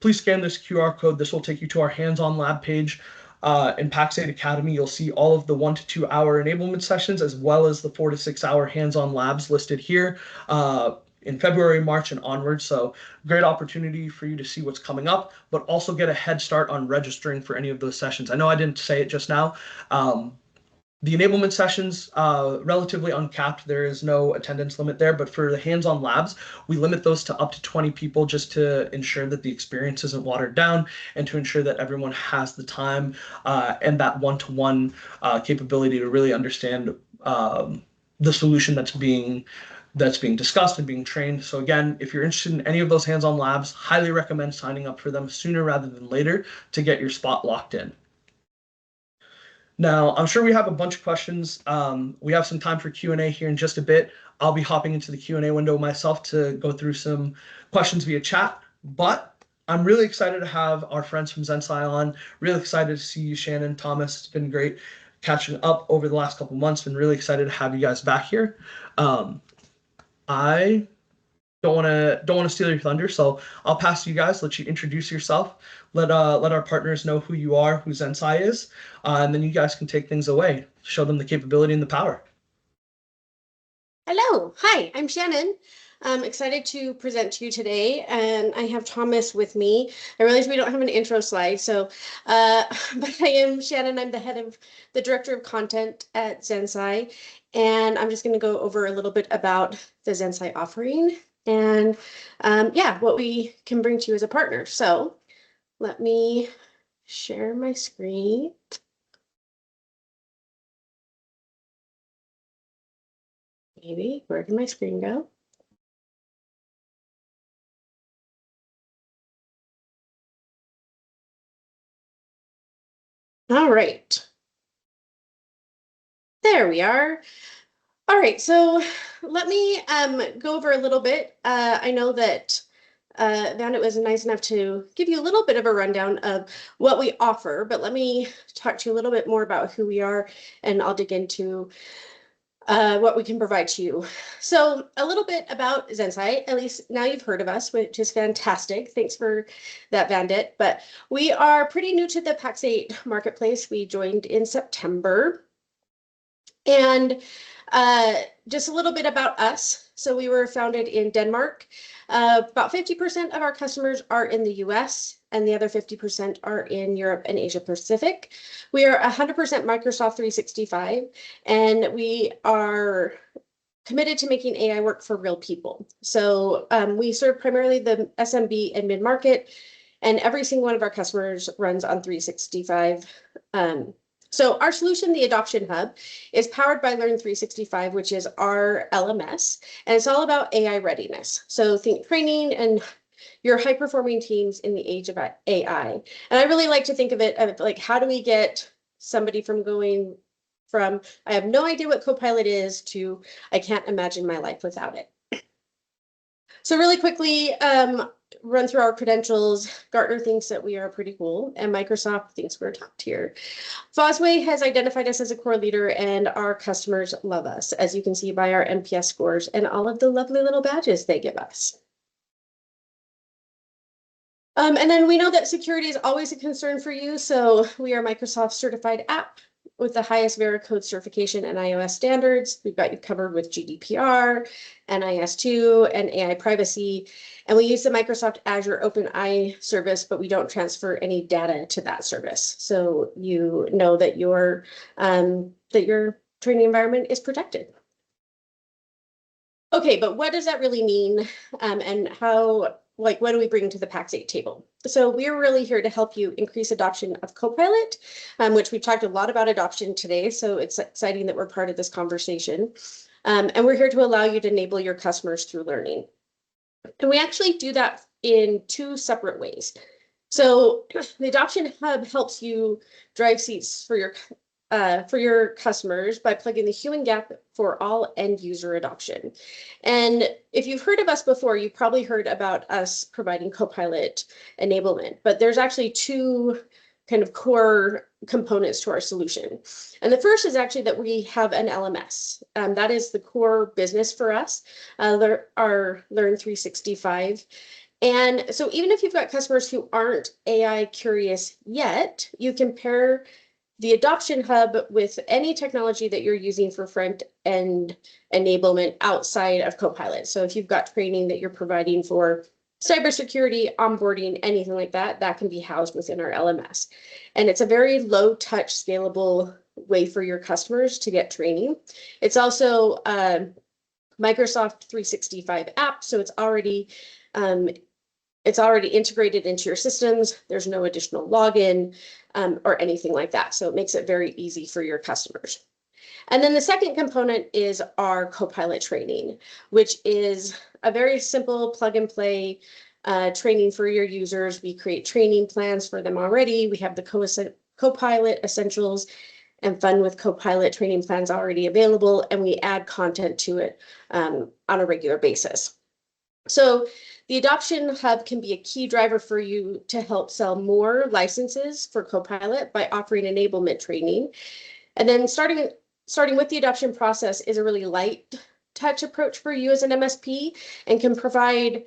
please scan this QR code. This will take you to our hands-on lab page. In Pax8 Academy, you'll see all of the 1 to 2 hour enablement sessions, as well as the 4 to 6 hour hands-on labs listed here. In February, March, and onwards. So great opportunity for you to see what's coming up, but also get a head start on registering for any of those sessions. I know I didn't say it just now. The enablement sessions, relatively uncapped. There is no attendance limit there, but for the hands-on labs, we limit those to up to 20 people just to ensure that the experience isn't watered down and to ensure that everyone has the time and that one-to-one capability to really understand the solution that's being discussed and being trained. So again, if you're interested in any of those hands-on labs, highly recommend signing up for them sooner rather than later to get your spot locked in. Now, I'm sure we have a bunch of questions. We have some time for Q&A here in just a bit. I'll be hopping into the Q&A window myself to go through some questions via chat, but I'm really excited to have our friends from Zensai on. Really excited to see you, Shannon, Thomas. It's been great catching up over the last couple months. Been really excited to have you guys back here. I don't want to steal your thunder, so I'll pass to you guys. Let you introduce yourself. Let our partners know who you are, who Zensai is, and then you guys can take things away. Show them the capability and the power. Hello, hi, I'm Shannon. I'm excited to present to you today, and I have Thomas with me. I realize we don't have an intro slide, so but I am Shannon. I'm the director of content at Zensai, and I'm just going to go over a little bit about the Zensai offering and yeah, what we can bring to you as a partner. So let me share my screen. maybe. Where can my screen go? All right. There we are. All right, so let me go over a little bit. I know that Vandit was nice enough to give you a little bit of a rundown of what we offer, but let me talk to you a little bit more about who we are, and I'll dig into what we can provide to you. So a little bit about Zensight, at least now you've heard of us, which is fantastic. Thanks for that, Vandit. But we are pretty new to the Pax8 marketplace. We joined in September. And just a little bit about us. So we were founded in Denmark. About 50% of our customers are in the US, and the other 50% are in Europe and Asia Pacific. We are 100% Microsoft 365, and we are committed to making AI work for real people. So we serve primarily the SMB and mid-market, and every single one of our customers runs on 365. So our solution, the Adoption Hub, is powered by Learn 365, which is our LMS, and it's all about AI readiness. So think training and your high-performing teams in the age of AI. And I really like to think of it of like, how do we get somebody from going from, I have no idea what Copilot is, to I can't imagine my life without it. So really quickly, run through our credentials. Gartner thinks that we are pretty cool, and Microsoft thinks we're top tier. Fosway has identified us as a core leader, and our customers love us, as you can see by our NPS scores and all of the lovely little badges they give us. And then we know that security is always a concern for you, so we are Microsoft certified app with the highest Veracode certification and iOS standards. We've got you covered with GDPR, NIS2, and AI privacy. And we use the Microsoft Azure OpenAI service, but we don't transfer any data to that service. So you know that your training environment is protected. Okay, but what does that really mean? And how, like, what do we bring to the Pax8 table? So we're really here to help you increase adoption of Copilot, which we've talked a lot about adoption today. So it's exciting that we're part of this conversation. And we're here to allow you to enable your customers through learning. And we actually do that in two separate ways. So the Adoption Hub helps you drive seats for your customers by plugging the human gap for all end user adoption. And if you've heard of us before, you've probably heard about us providing Copilot enablement, but there's actually two kind of core components to our solution. And the first is actually that we have an LMS. That is the core business for us, our Learn 365. And so even if you've got customers who aren't AI curious yet, you can pair the Adoption Hub with any technology that you're using for front-end enablement outside of Copilot. So if you've got training that you're providing for cybersecurity, onboarding, anything like that, that can be housed within our LMS. And it's a very low-touch, scalable way for your customers to get training. It's also a Microsoft 365 app, so it's already integrated into your systems. There's no additional login or anything like that. So it makes it very easy for your customers. And then the second component is our Copilot training, which is a very simple plug and play training for your users. We create training plans for them already. We have the Copilot Essentials and Fun with Copilot training plans already available, and we add content to it on a regular basis. So the Adoption Hub can be a key driver for you to help sell more licenses for Copilot by offering enablement training. And then starting with the adoption process is a really light touch approach for you as an MSP, and can provide,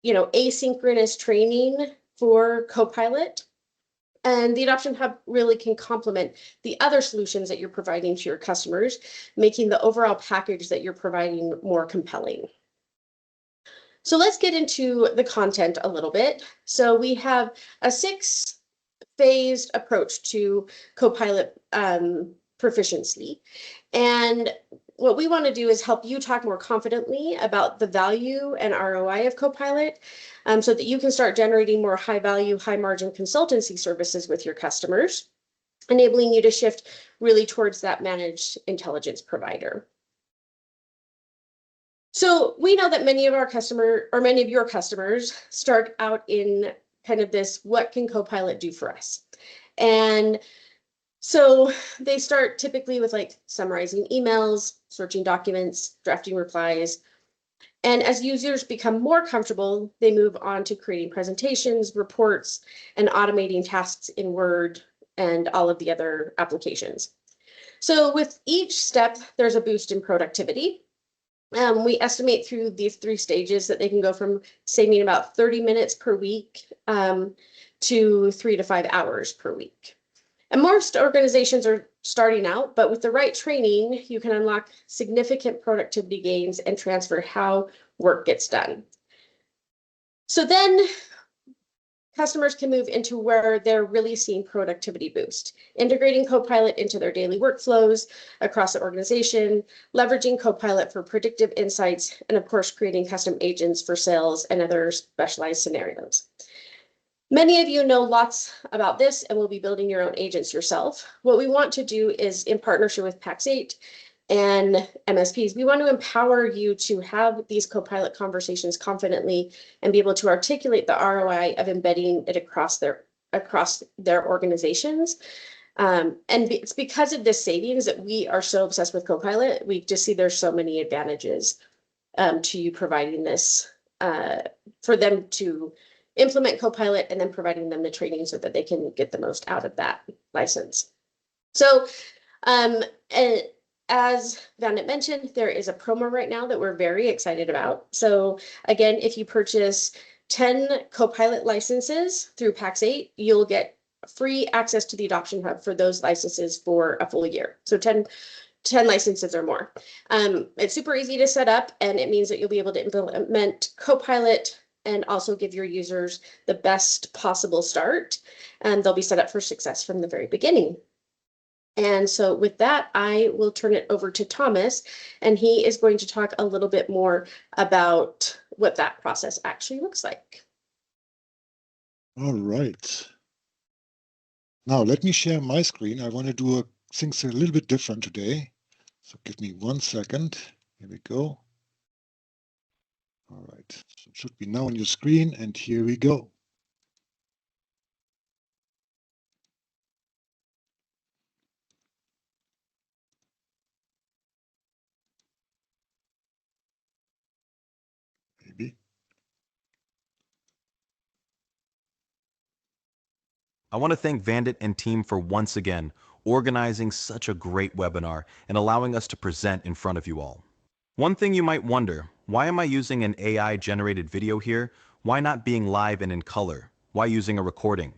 asynchronous training for Copilot. And the Adoption Hub really can complement the other solutions that you're providing to your customers, making the overall package that you're providing more compelling. So let's get into the content a little bit. So we have a 6-phased approach to Copilot proficiency. And what we want to do is help you talk more confidently about the value and ROI of Copilot, so that you can start generating more high value, high margin consultancy services with your customers, enabling you to shift really towards that managed intelligence provider. So we know that many of our customer or many of your customers start out in kind of this, what can Copilot do for us? And so they start typically with like summarizing emails, searching documents, drafting replies. And as users become more comfortable, they move on to creating presentations, reports, and automating tasks in Word and all of the other applications. So with each step, there's a boost in productivity. We estimate through these 3 stages that they can go from saving about 30 minutes per week to 3 to 5 hours per week. And most organizations are starting out, but with the right training, you can unlock significant productivity gains and transfer how work gets done. So then customers can move into where they're really seeing productivity boost, integrating Copilot into their daily workflows across the organization, leveraging Copilot for predictive insights, and of course, creating custom agents for sales and other specialized scenarios. Many of you know lots about this and will be building your own agents yourself. What we want to do is, in partnership with Pax8 and MSPs, we want to empower you to have these Copilot conversations confidently and be able to articulate the ROI of embedding it across their organizations. And it's because of this savings that we are so obsessed with Copilot. We just see there's so many advantages to you providing this for them to implement Copilot and then providing them the training so that they can get the most out of that license. So as Vandit mentioned, there is a promo right now that we're very excited about. So again, if you purchase 10 Copilot licenses through Pax8, you'll get free access to the Adoption Hub for those licenses for a full year. So 10 licenses or more. It's super easy to set up, and it means that you'll be able to implement Copilot and also give your users the best possible start. And they'll be set up for success from the very beginning. And so with that, I will turn it over to Thomas, and he is going to talk a little bit more about what that process actually looks like. All right. Now let me share my screen. I want to do things a little bit different today. So give me 1 second. Here we go. All right. So it should be now on your screen, and here we go. Maybe. I want to thank Vandit and team for once again organizing such a great webinar and allowing us to present in front of you all. One thing you might wonder, why am I using an AI-generated video here? Why not being live and in color? Why using a recording?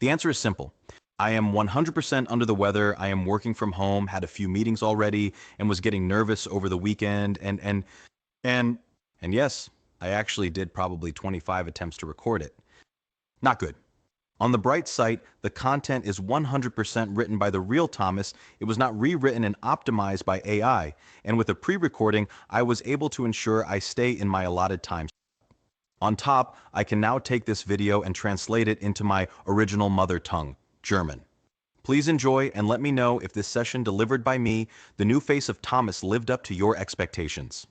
The answer is simple. I am 100% under the weather. I am working from home, had a few meetings already, and was getting nervous over the weekend. And yes, I actually did probably 25 attempts to record it. Not good. On the bright side, the content is 100% written by the real Thomas. It was not rewritten and optimized by AI. And with a pre-recording, I was able to ensure I stay in my allotted time. On top, I can now take this video and translate it into my original mother tongue, German. Please enjoy and let me know if this session delivered by me, the new face of Thomas, lived up to your expectations.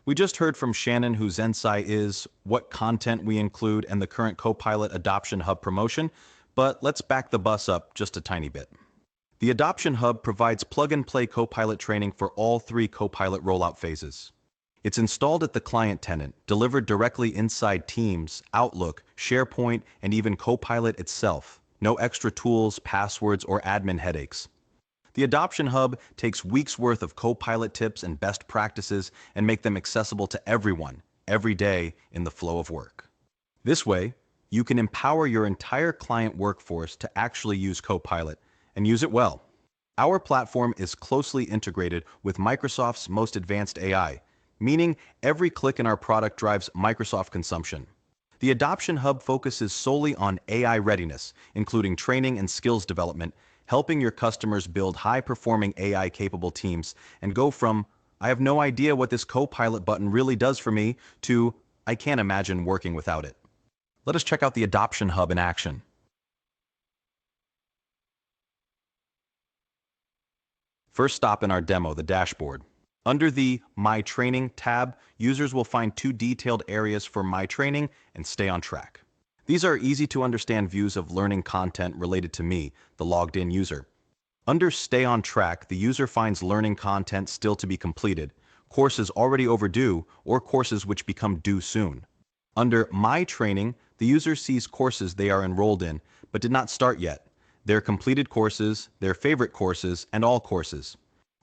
We just heard from Shannon whose insight is what content we include and the current Copilot Adoption Hub promotion, but let's back the bus up just a tiny bit. The Adoption Hub provides plug-and-play Copilot training for all 3 Copilot rollout phases. It's installed at the client tenant, delivered directly inside Teams, Outlook, SharePoint, and even Copilot itself. No extra tools, passwords, or admin headaches. The Adoption Hub takes weeks' worth of Copilot tips and best practices and make them accessible to everyone, every day in the flow of work. This way, you can empower your entire client workforce to actually use Copilot and use it well. Our platform is closely integrated with Microsoft's most advanced AI, meaning every click in our product drives Microsoft consumption. The Adoption Hub focuses solely on AI readiness, including training and skills development, helping your customers build high-performing AI-capable teams and go from, I have no idea what this Copilot button really does for me, to, I can't imagine working without it. Let us check out the Adoption Hub in action. First stop in our demo, the dashboard. Under the My Training tab, users will find two detailed areas for My Training and Stay on Track. These are easy to understand views of learning content related to me, the logged in user. Under Stay on Track, the user finds learning content still to be completed, courses already overdue, or courses which become due soon. Under My Training, the user sees courses they are enrolled in, but did not start yet, their completed courses, their favorite courses, and all courses.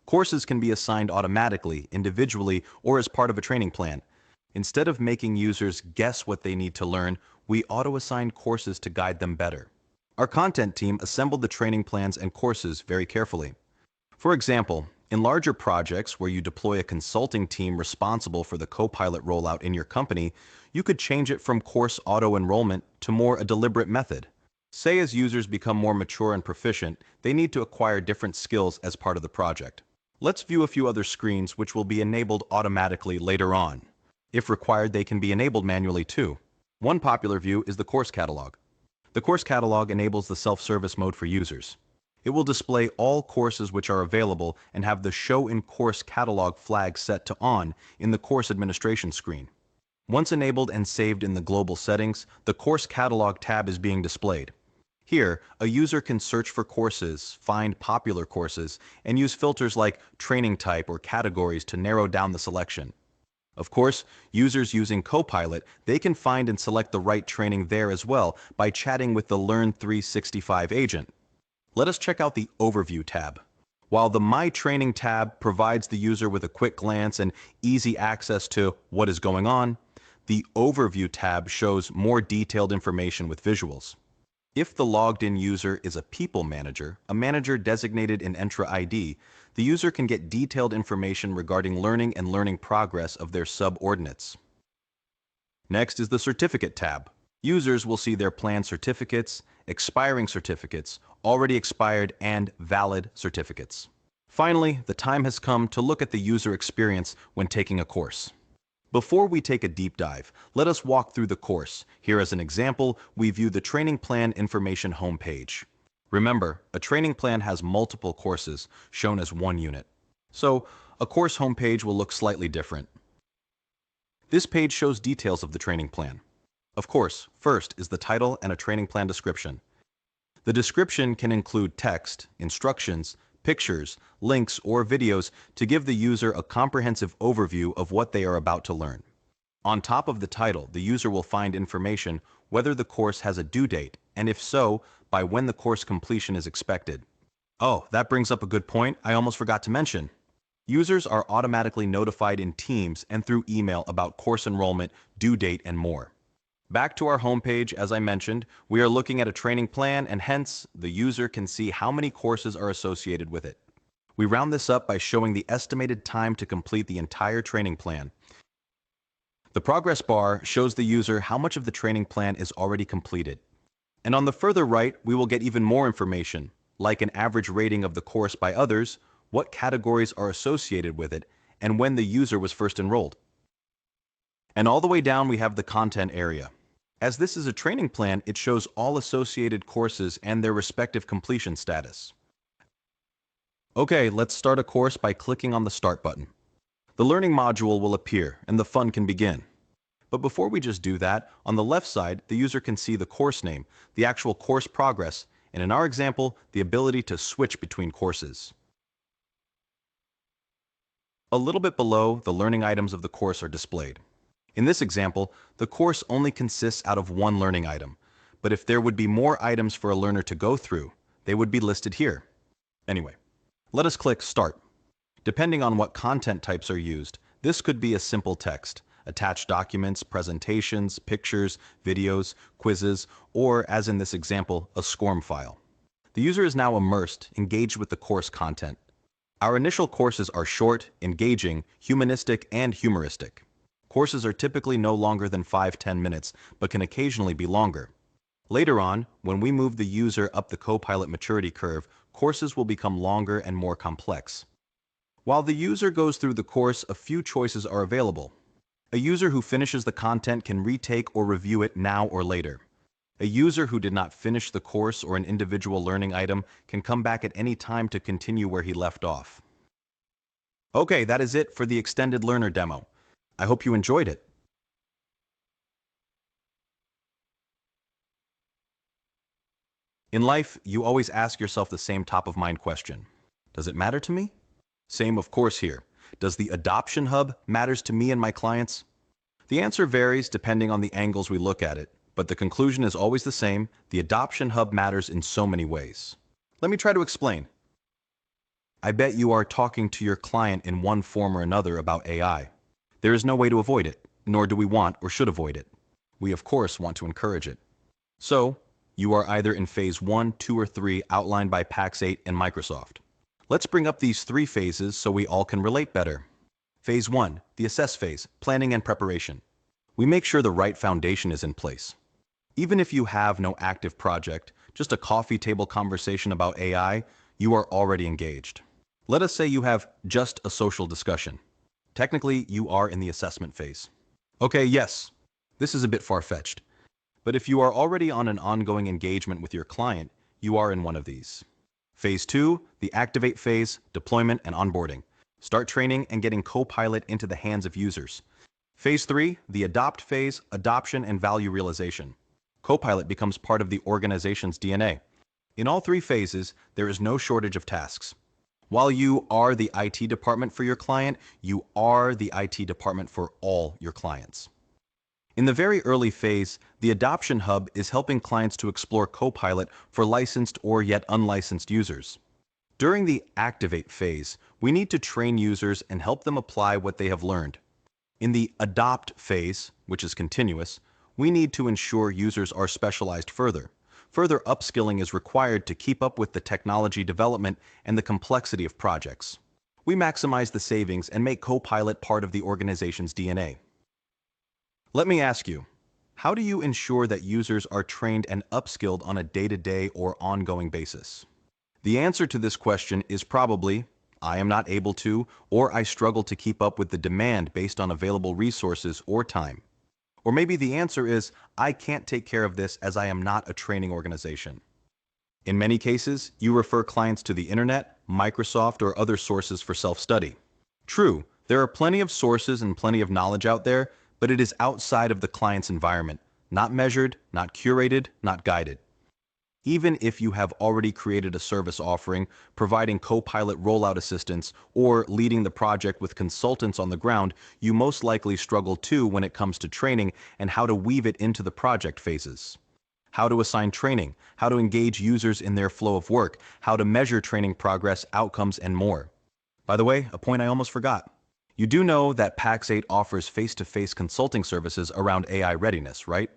Courses can be assigned automatically, individually, or as part of a training plan. Instead of making users guess what they need to learn, we auto-assign courses to guide them better. Our content team assembled the training plans and courses very carefully. For example, in larger projects where you deploy a consulting team responsible for the Copilot rollout in your company, you could change it from course auto-enrollment to more a deliberate method. Say as users become more mature and proficient, they need to acquire different skills as part of the project. Let's view a few other screens which will be enabled automatically later on. If required, they can be enabled manually too. One popular view is the course catalog. The course catalog enables the self-service mode for users. It will display all courses which are available and have the Show in Course Catalog flag set to On in the course administration screen. Once enabled and saved in the global settings, the Course Catalog tab is being displayed. Here, a user can search for courses, find popular courses, and use filters like training type or categories to narrow down the selection. Of course, users using Copilot, they can find and select the right training there as well by chatting with the Learn 365 agent. Let us check out the Overview tab. While the My Training tab provides the user with a quick glance and easy access to what is going on, the Overview tab shows more detailed information with visuals. If the logged-in user is a people manager, a manager designated in Entra ID, the user can get detailed information regarding learning and learning progress of their subordinates. Next is the Certificate tab. Users will see their planned certificates, expiring certificates, already expired, and valid certificates. Finally, the time has come to look at the user experience when taking a course. Before we take a deep dive, let us walk through the course. Here as an example, we view the training plan information homepage. Remember, a training plan has multiple courses, shown as one unit. So, a course homepage will look slightly different. This page shows details of the training plan. Of course, first is the title and a training plan description. The description can include text, instructions, pictures, links, or videos to give the user a comprehensive overview of what they are about to learn. On top of the title, the user will find information whether the course has a due date, and if so, by when the course completion is expected. Oh, that brings up a good point I almost forgot to mention. Users are automatically notified in Teams and through email about course enrollment, due date, and more. Back to our homepage, as I mentioned, we are looking at a training plan and hence the user can see how many courses are associated with it. We round this up by showing the estimated time to complete the entire training plan. The progress bar shows the user how much of the training plan is already completed. And on the further right, we will get even more information, like an average rating of the course by others, what categories are associated with it, and when the user was first enrolled. And all the way down we have the content area. As this is a training plan, it shows all associated courses and their respective completion status. Okay, let's start a course by clicking on the Start button. The learning module will appear and the fun can begin. But before we just do that, on the left side, the user can see the course name, the actual course progress, and in our example, the ability to switch between courses. A little bit below, the learning items of the course are displayed. In this example, the course only consists out of one learning item, but if there would be more items for a learner to go through, they would be listed here. Anyway, let us click Start. Depending on what content types are used, this could be a simple text, attached documents, presentations, pictures, videos, quizzes, or, as in this example, a SCORM file. The user is now immersed, engaged with the course content. Our initial courses are short, engaging, humanistic, and humoristic. Courses are typically no longer than 5-10 minutes, but can occasionally be longer. Later on, when we move the user up the Copilot maturity curve, courses will become longer and more complex. While the user goes through the course, a few choices are available. A user who finishes the content can retake or review it now or later. A user who did not finish the course or an individual learning item can come back at any time to continue where he left off. Okay, that is it for the extended learner demo. I hope you enjoyed it. In life, you always ask yourself the same top-of-mind question. Does it matter to me? Same, of course, here. Does the adoption hub matters to me and my clients? The answer varies depending on the angles we look at it, but the conclusion is always the same. The adoption hub matters in so many ways. Let me try to explain. I bet you are talking to your client in one form or another about AI. There is no way to avoid it, nor do we want or should avoid it. We, of course, want to encourage it. So, you are either in phase 1, 2, or 3 outlined by Pax8 and Microsoft. Let's bring up these 3 phases so we all can relate better. Phase 1, the assess phase, planning and preparation. We make sure the right foundation is in place. Even if you have no active project, just a coffee table conversation about AI, you are already engaged. Let us say you have just a social discussion. Technically, you are in the assessment phase. Okay, yes, this is a bit far-fetched. But if you are already on an ongoing engagement with your client, you are in one of these. Phase 2, the activate phase, deployment and onboarding. Start training and getting Copilot into the hands of users. Phase 3, the adopt phase, adoption and value realization. Copilot becomes part of the organization's DNA. In all 3 phases, there is no shortage of tasks. While you are the IT department for your client, you are the IT department for all your clients. In the very early phase, the Adoption Hub is helping clients to explore Copilot for licensed or yet unlicensed users. During the Activate phase, we need to train users and help them apply what they have learned. In the Adopt phase, which is continuous, we need to ensure users are specialized further. Further upskilling is required to keep up with the technology development and the complexity of projects. We maximize the savings and make Copilot part of the organization's DNA. Let me ask you, how do you ensure that users are trained and upskilled on a day-to-day or ongoing basis? The answer to this question is probably, I am not able to, or I struggle to keep up with the demand based on available resources or time. Or maybe the answer is, I can't take care of this as I am not a training organization. In many cases, you refer clients to the internet, Microsoft, or other sources for self-study. True, there are plenty of sources and plenty of knowledge out there, but it is outside of the client's environment, not measured, not curated, not guided. Even if you have already created a service offering, providing Copilot rollout assistance, or leading the project with consultants on the ground, you most likely struggle too when it comes to training and how to weave it into the project phases. How to assign training, how to engage users in their flow of work, how to measure training progress, outcomes, and more. By the way, a point I almost forgot. You do know that Pax8 offers face-to-face consulting services around AI readiness, right?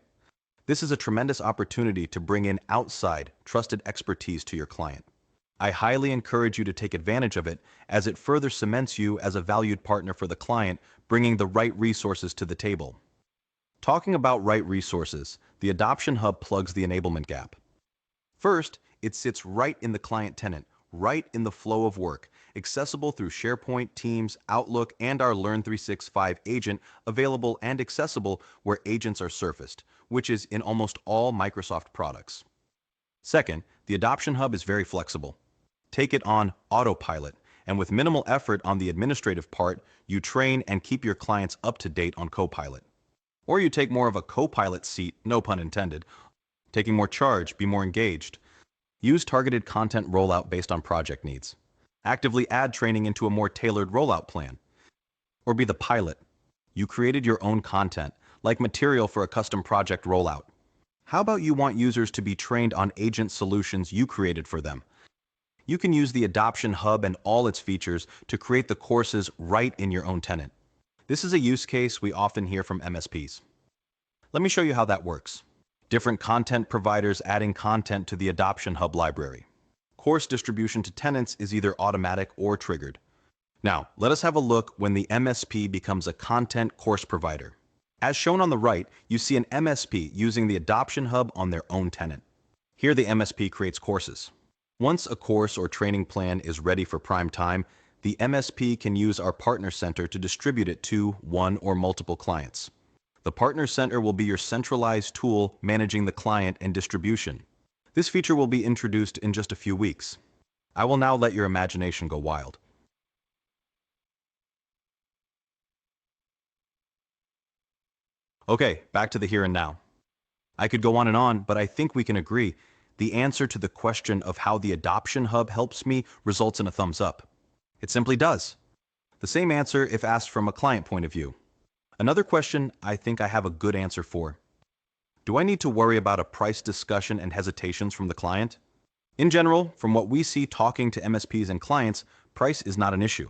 This is a tremendous opportunity to bring in outside, trusted expertise to your client. I highly encourage you to take advantage of it as it further cements you as a valued partner for the client, bringing the right resources to the table. Talking about right resources, the Adoption Hub plugs the enablement gap. First, it sits right in the client tenant, right in the flow of work, accessible through SharePoint, Teams, Outlook, and our Learn 365 agent, available and accessible where agents are surfaced, which is in almost all Microsoft products. Second, the Adoption Hub is very flexible. Take it on autopilot, and with minimal effort on the administrative part, you train and keep your clients up to date on Copilot. Or you take more of a Copilot seat, no pun intended, taking more charge, be more engaged. Use targeted content rollout based on project needs. Actively add training into a more tailored rollout plan. Or be the pilot. You created your own content, like material for a custom project rollout. How about you want users to be trained on agent solutions you created for them? You can use the Adoption Hub and all its features to create the courses right in your own tenant. This is a use case we often hear from MSPs. Let me show you how that works. Different content providers adding content to the Adoption Hub library. Course distribution to tenants is either automatic or triggered. Now, let us have a look when the MSP becomes a content course provider. As shown on the right, you see an MSP using the Adoption Hub on their own tenant. Here the MSP creates courses. Once a course or training plan is ready for prime time, the MSP can use our Partner Center to distribute it to one or multiple clients. The Partner Center will be your centralized tool managing the client and distribution. This feature will be introduced in just a few weeks. I will now let your imagination go wild. Okay, back to the here and now. I could go on, but I think we can agree the answer to the question of how the Adoption Hub helps me results in a thumbs up. It simply does. The same answer if asked from a client point of view. Another question I think I have a good answer for. Do I need to worry about a price discussion and hesitations from the client? In general, from what we see talking to MSPs and clients, price is not an issue.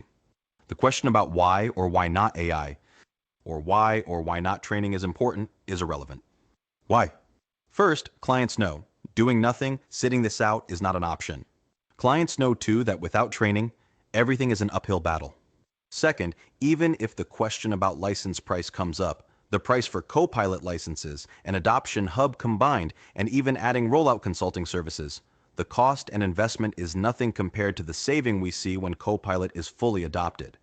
The question about why or why not AI, or why not training is important, is irrelevant. Why? First, clients know doing nothing, sitting this out is not an option. Clients know too that without training, everything is an uphill battle. Second, even if the question about license price comes up, the price for Copilot licenses and Adoption Hub combined, and even adding rollout consulting services, the cost and investment is nothing compared to the saving we see when Copilot is fully adopted.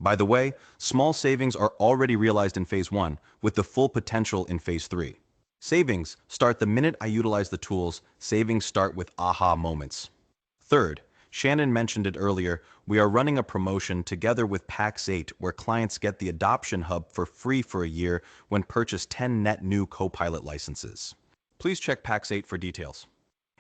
By the way, small savings are already realized in Phase 1, with the full potential in Phase 3. Savings start the minute I utilize the tools. Savings start with aha moments. Third, Shannon mentioned it earlier, we are running a promotion together with Pax8 where clients get the Adoption Hub for free for a year when purchase 10 net new Copilot licenses. Please check Pax8 for details.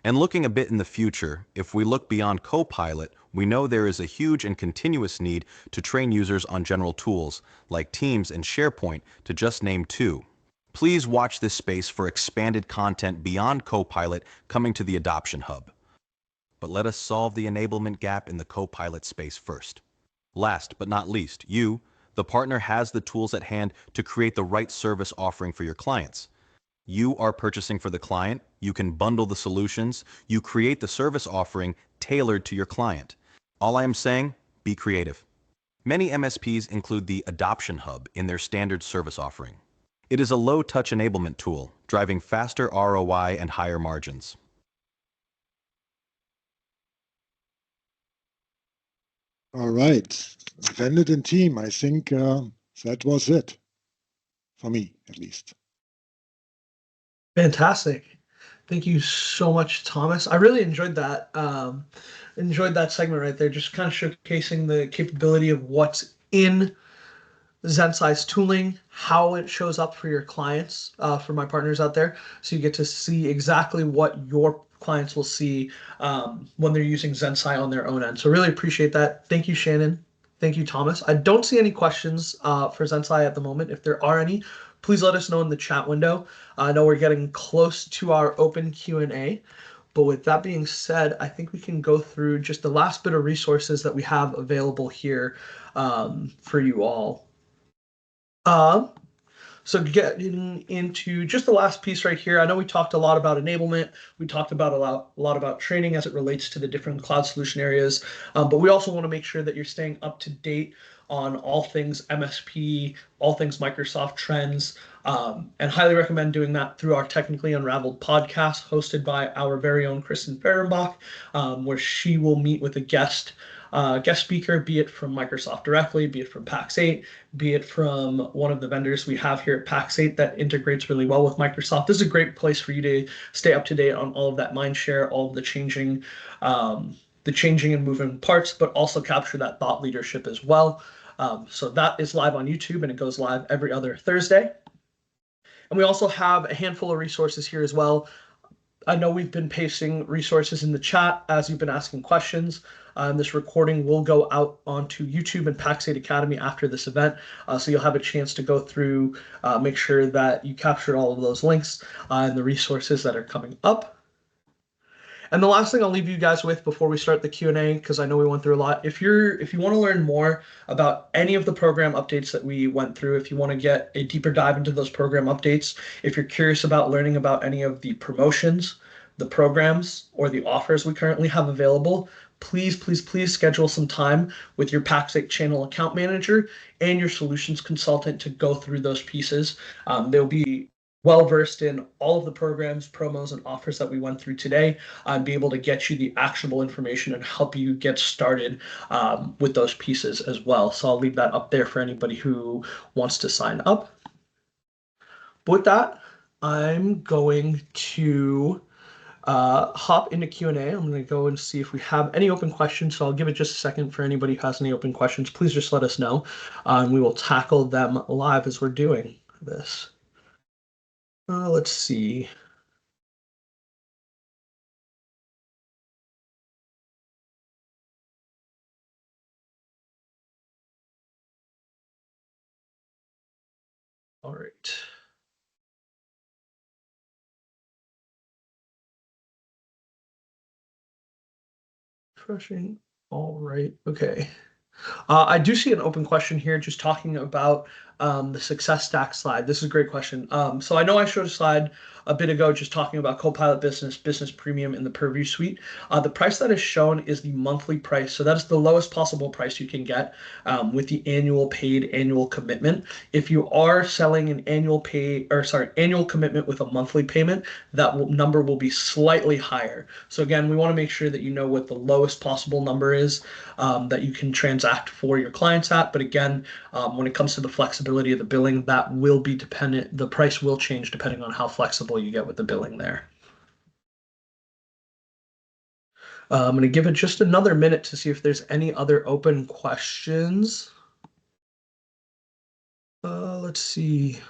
And looking a bit in the future, if we look beyond Copilot, we know there is a huge and continuous need to train users on general tools like Teams and SharePoint, to just name two. Please watch this space for expanded content beyond Copilot coming to the Adoption Hub. But let us solve the enablement gap in the Copilot space first. Last but not least, you, the partner, has the tools at hand to create the right service offering for your clients. You are purchasing for the client, you can bundle the solutions, you create the service offering tailored to your client. All I am saying, be creative. Many MSPs include the Adoption Hub in their standard service offering. It is a low-touch enablement tool, driving faster ROI and higher margins. All right, Blended and team, I think that was it, for me at least. Fantastic. Thank you so much, Thomas. I really enjoyed that. Enjoyed that segment right there, just kind of showcasing the capability of what's in Zensai's tooling, how it shows up for your clients, for my partners out there. So you get to see exactly what your clients will see when they're using Zensai on their own end. So really appreciate that. Thank you, Shannon. Thank you, Thomas. I don't see any questions for Zensai at the moment. If there are any, please let us know in the chat window. I know we're getting close to our open Q&A. But with that being said, I think we can go through just the last bit of resources that we have available here for you all. So getting into just the last piece right here, I know we talked a lot about enablement. We talked about a lot about training as it relates to the different cloud solution areas. But we also want to make sure that you're staying up to date on all things MSP, all things Microsoft trends, and highly recommend doing that through our Technically Unraveled podcast hosted by our very own Kristen Fehrenbach, where she will meet with a guest speaker, be it from Microsoft directly, be it from Pax8, be it from one of the vendors we have here at Pax8 that integrates really well with Microsoft. This is a great place for you to stay up to date on all of that mind share, all of the changing and moving parts, but also capture that thought leadership as well. So that is live on YouTube, and it goes live every other Thursday. And we also have a handful of resources here as well. I know we've been pasting resources in the chat as you've been asking questions. This recording will go out onto YouTube and Pax8 Academy after this event. So you'll have a chance to go through, make sure that you capture all of those links and the resources that are coming up. And the last thing I'll leave you guys with before we start the Q&A, because I know we went through a lot, if you want to learn more about any of the program updates that we went through, if you want to get a deeper dive into those program updates, if you're curious about learning about any of the promotions, the programs, or the offers we currently have available, please schedule some time with your Pax8 channel account manager and your solutions consultant to go through those pieces. They'll be well versed in all of the programs, promos, and offers that we went through today, and be able to get you the actionable information and help you get started with those pieces as well. So I'll leave that up there for anybody who wants to sign up. But with that, I'm going to hop into Q&A. I'm going to go and see if we have any open questions. So I'll give it just a second for anybody who has any open questions. Please just let us know, and we will tackle them live as we're doing this. Let's see. All right. Refreshing. All right. Okay. I do see an open question here, just talking about the success stack slide. This is a great question. So I know I showed a slide a bit ago just talking about Copilot Business, Business Premium, and the Purview Suite. The price that is shown is the monthly price. So that is the lowest possible price you can get with the annual paid annual commitment. If you are selling an annual annual commitment with a monthly payment, that number will be slightly higher. So again, we want to make sure that you know what the lowest possible number is that you can transact for your clients at. But again, when it comes to the flexibility of the billing, that will be dependent. The price will change depending on how flexible you get with the billing there. I'm going to give it just another minute to see if there's any other open questions. Let's see.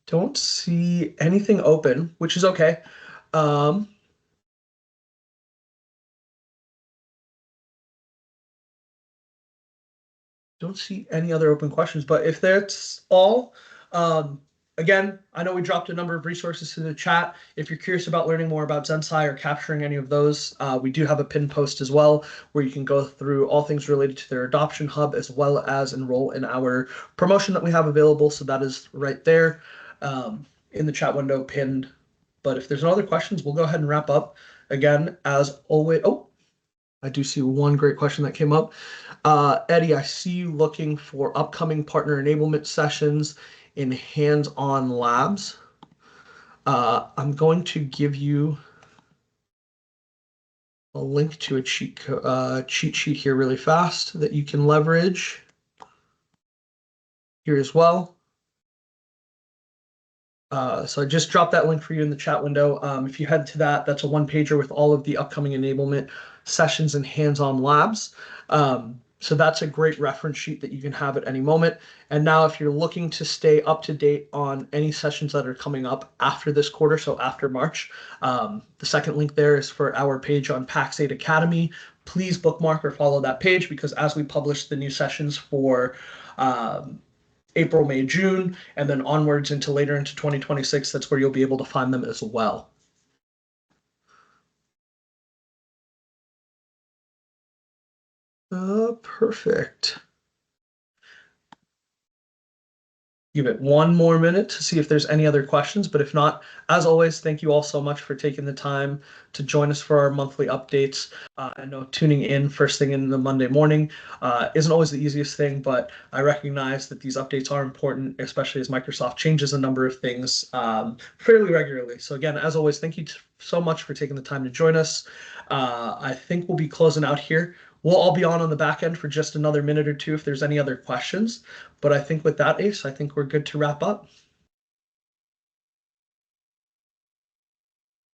Don't see anything open, which is okay. Don't see any other open questions, but if that's all, again, I know we dropped a number of resources to the chat. If you're curious about learning more about Zensai or capturing any of those, we do have a pinned post as well, where you can go through all things related to their adoption hub, as well as enroll in our promotion that we have available. So that is right there in the chat window pinned. But if there's no other questions, we'll go ahead and wrap up. Again, as always, I do see one great question that came up. Eddie, I see you looking for upcoming partner enablement sessions in hands-on labs. I'm going to give you a link to a cheat sheet here really fast that you can leverage here as well. So I just dropped that link for you in the chat window. If you head to that, that's a one-pager with all of the upcoming enablement sessions and hands-on labs. So that's a great reference sheet that you can have at any moment. And now if you're looking to stay up to date on any sessions that are coming up after this quarter, so after March, the second link there is for our page on Pax8 Academy. Please bookmark or follow that page, because as we publish the new sessions for April, May, June, and then onwards into later into 2026, that's where you'll be able to find them as well. Perfect. Give it one more minute to see if there's any other questions, but if not, as always, thank you all so much for taking the time to join us for our monthly updates. I know tuning in first thing in the Monday morning isn't always the easiest thing, but I recognize that these updates are important, especially as Microsoft changes a number of things fairly regularly. So again, as always, thank you so much for taking the time to join us. I think we'll be closing out here. We'll all be on the back end for just another minute or two if there's any other questions. But I think with that, Ace, I think we're good to wrap up.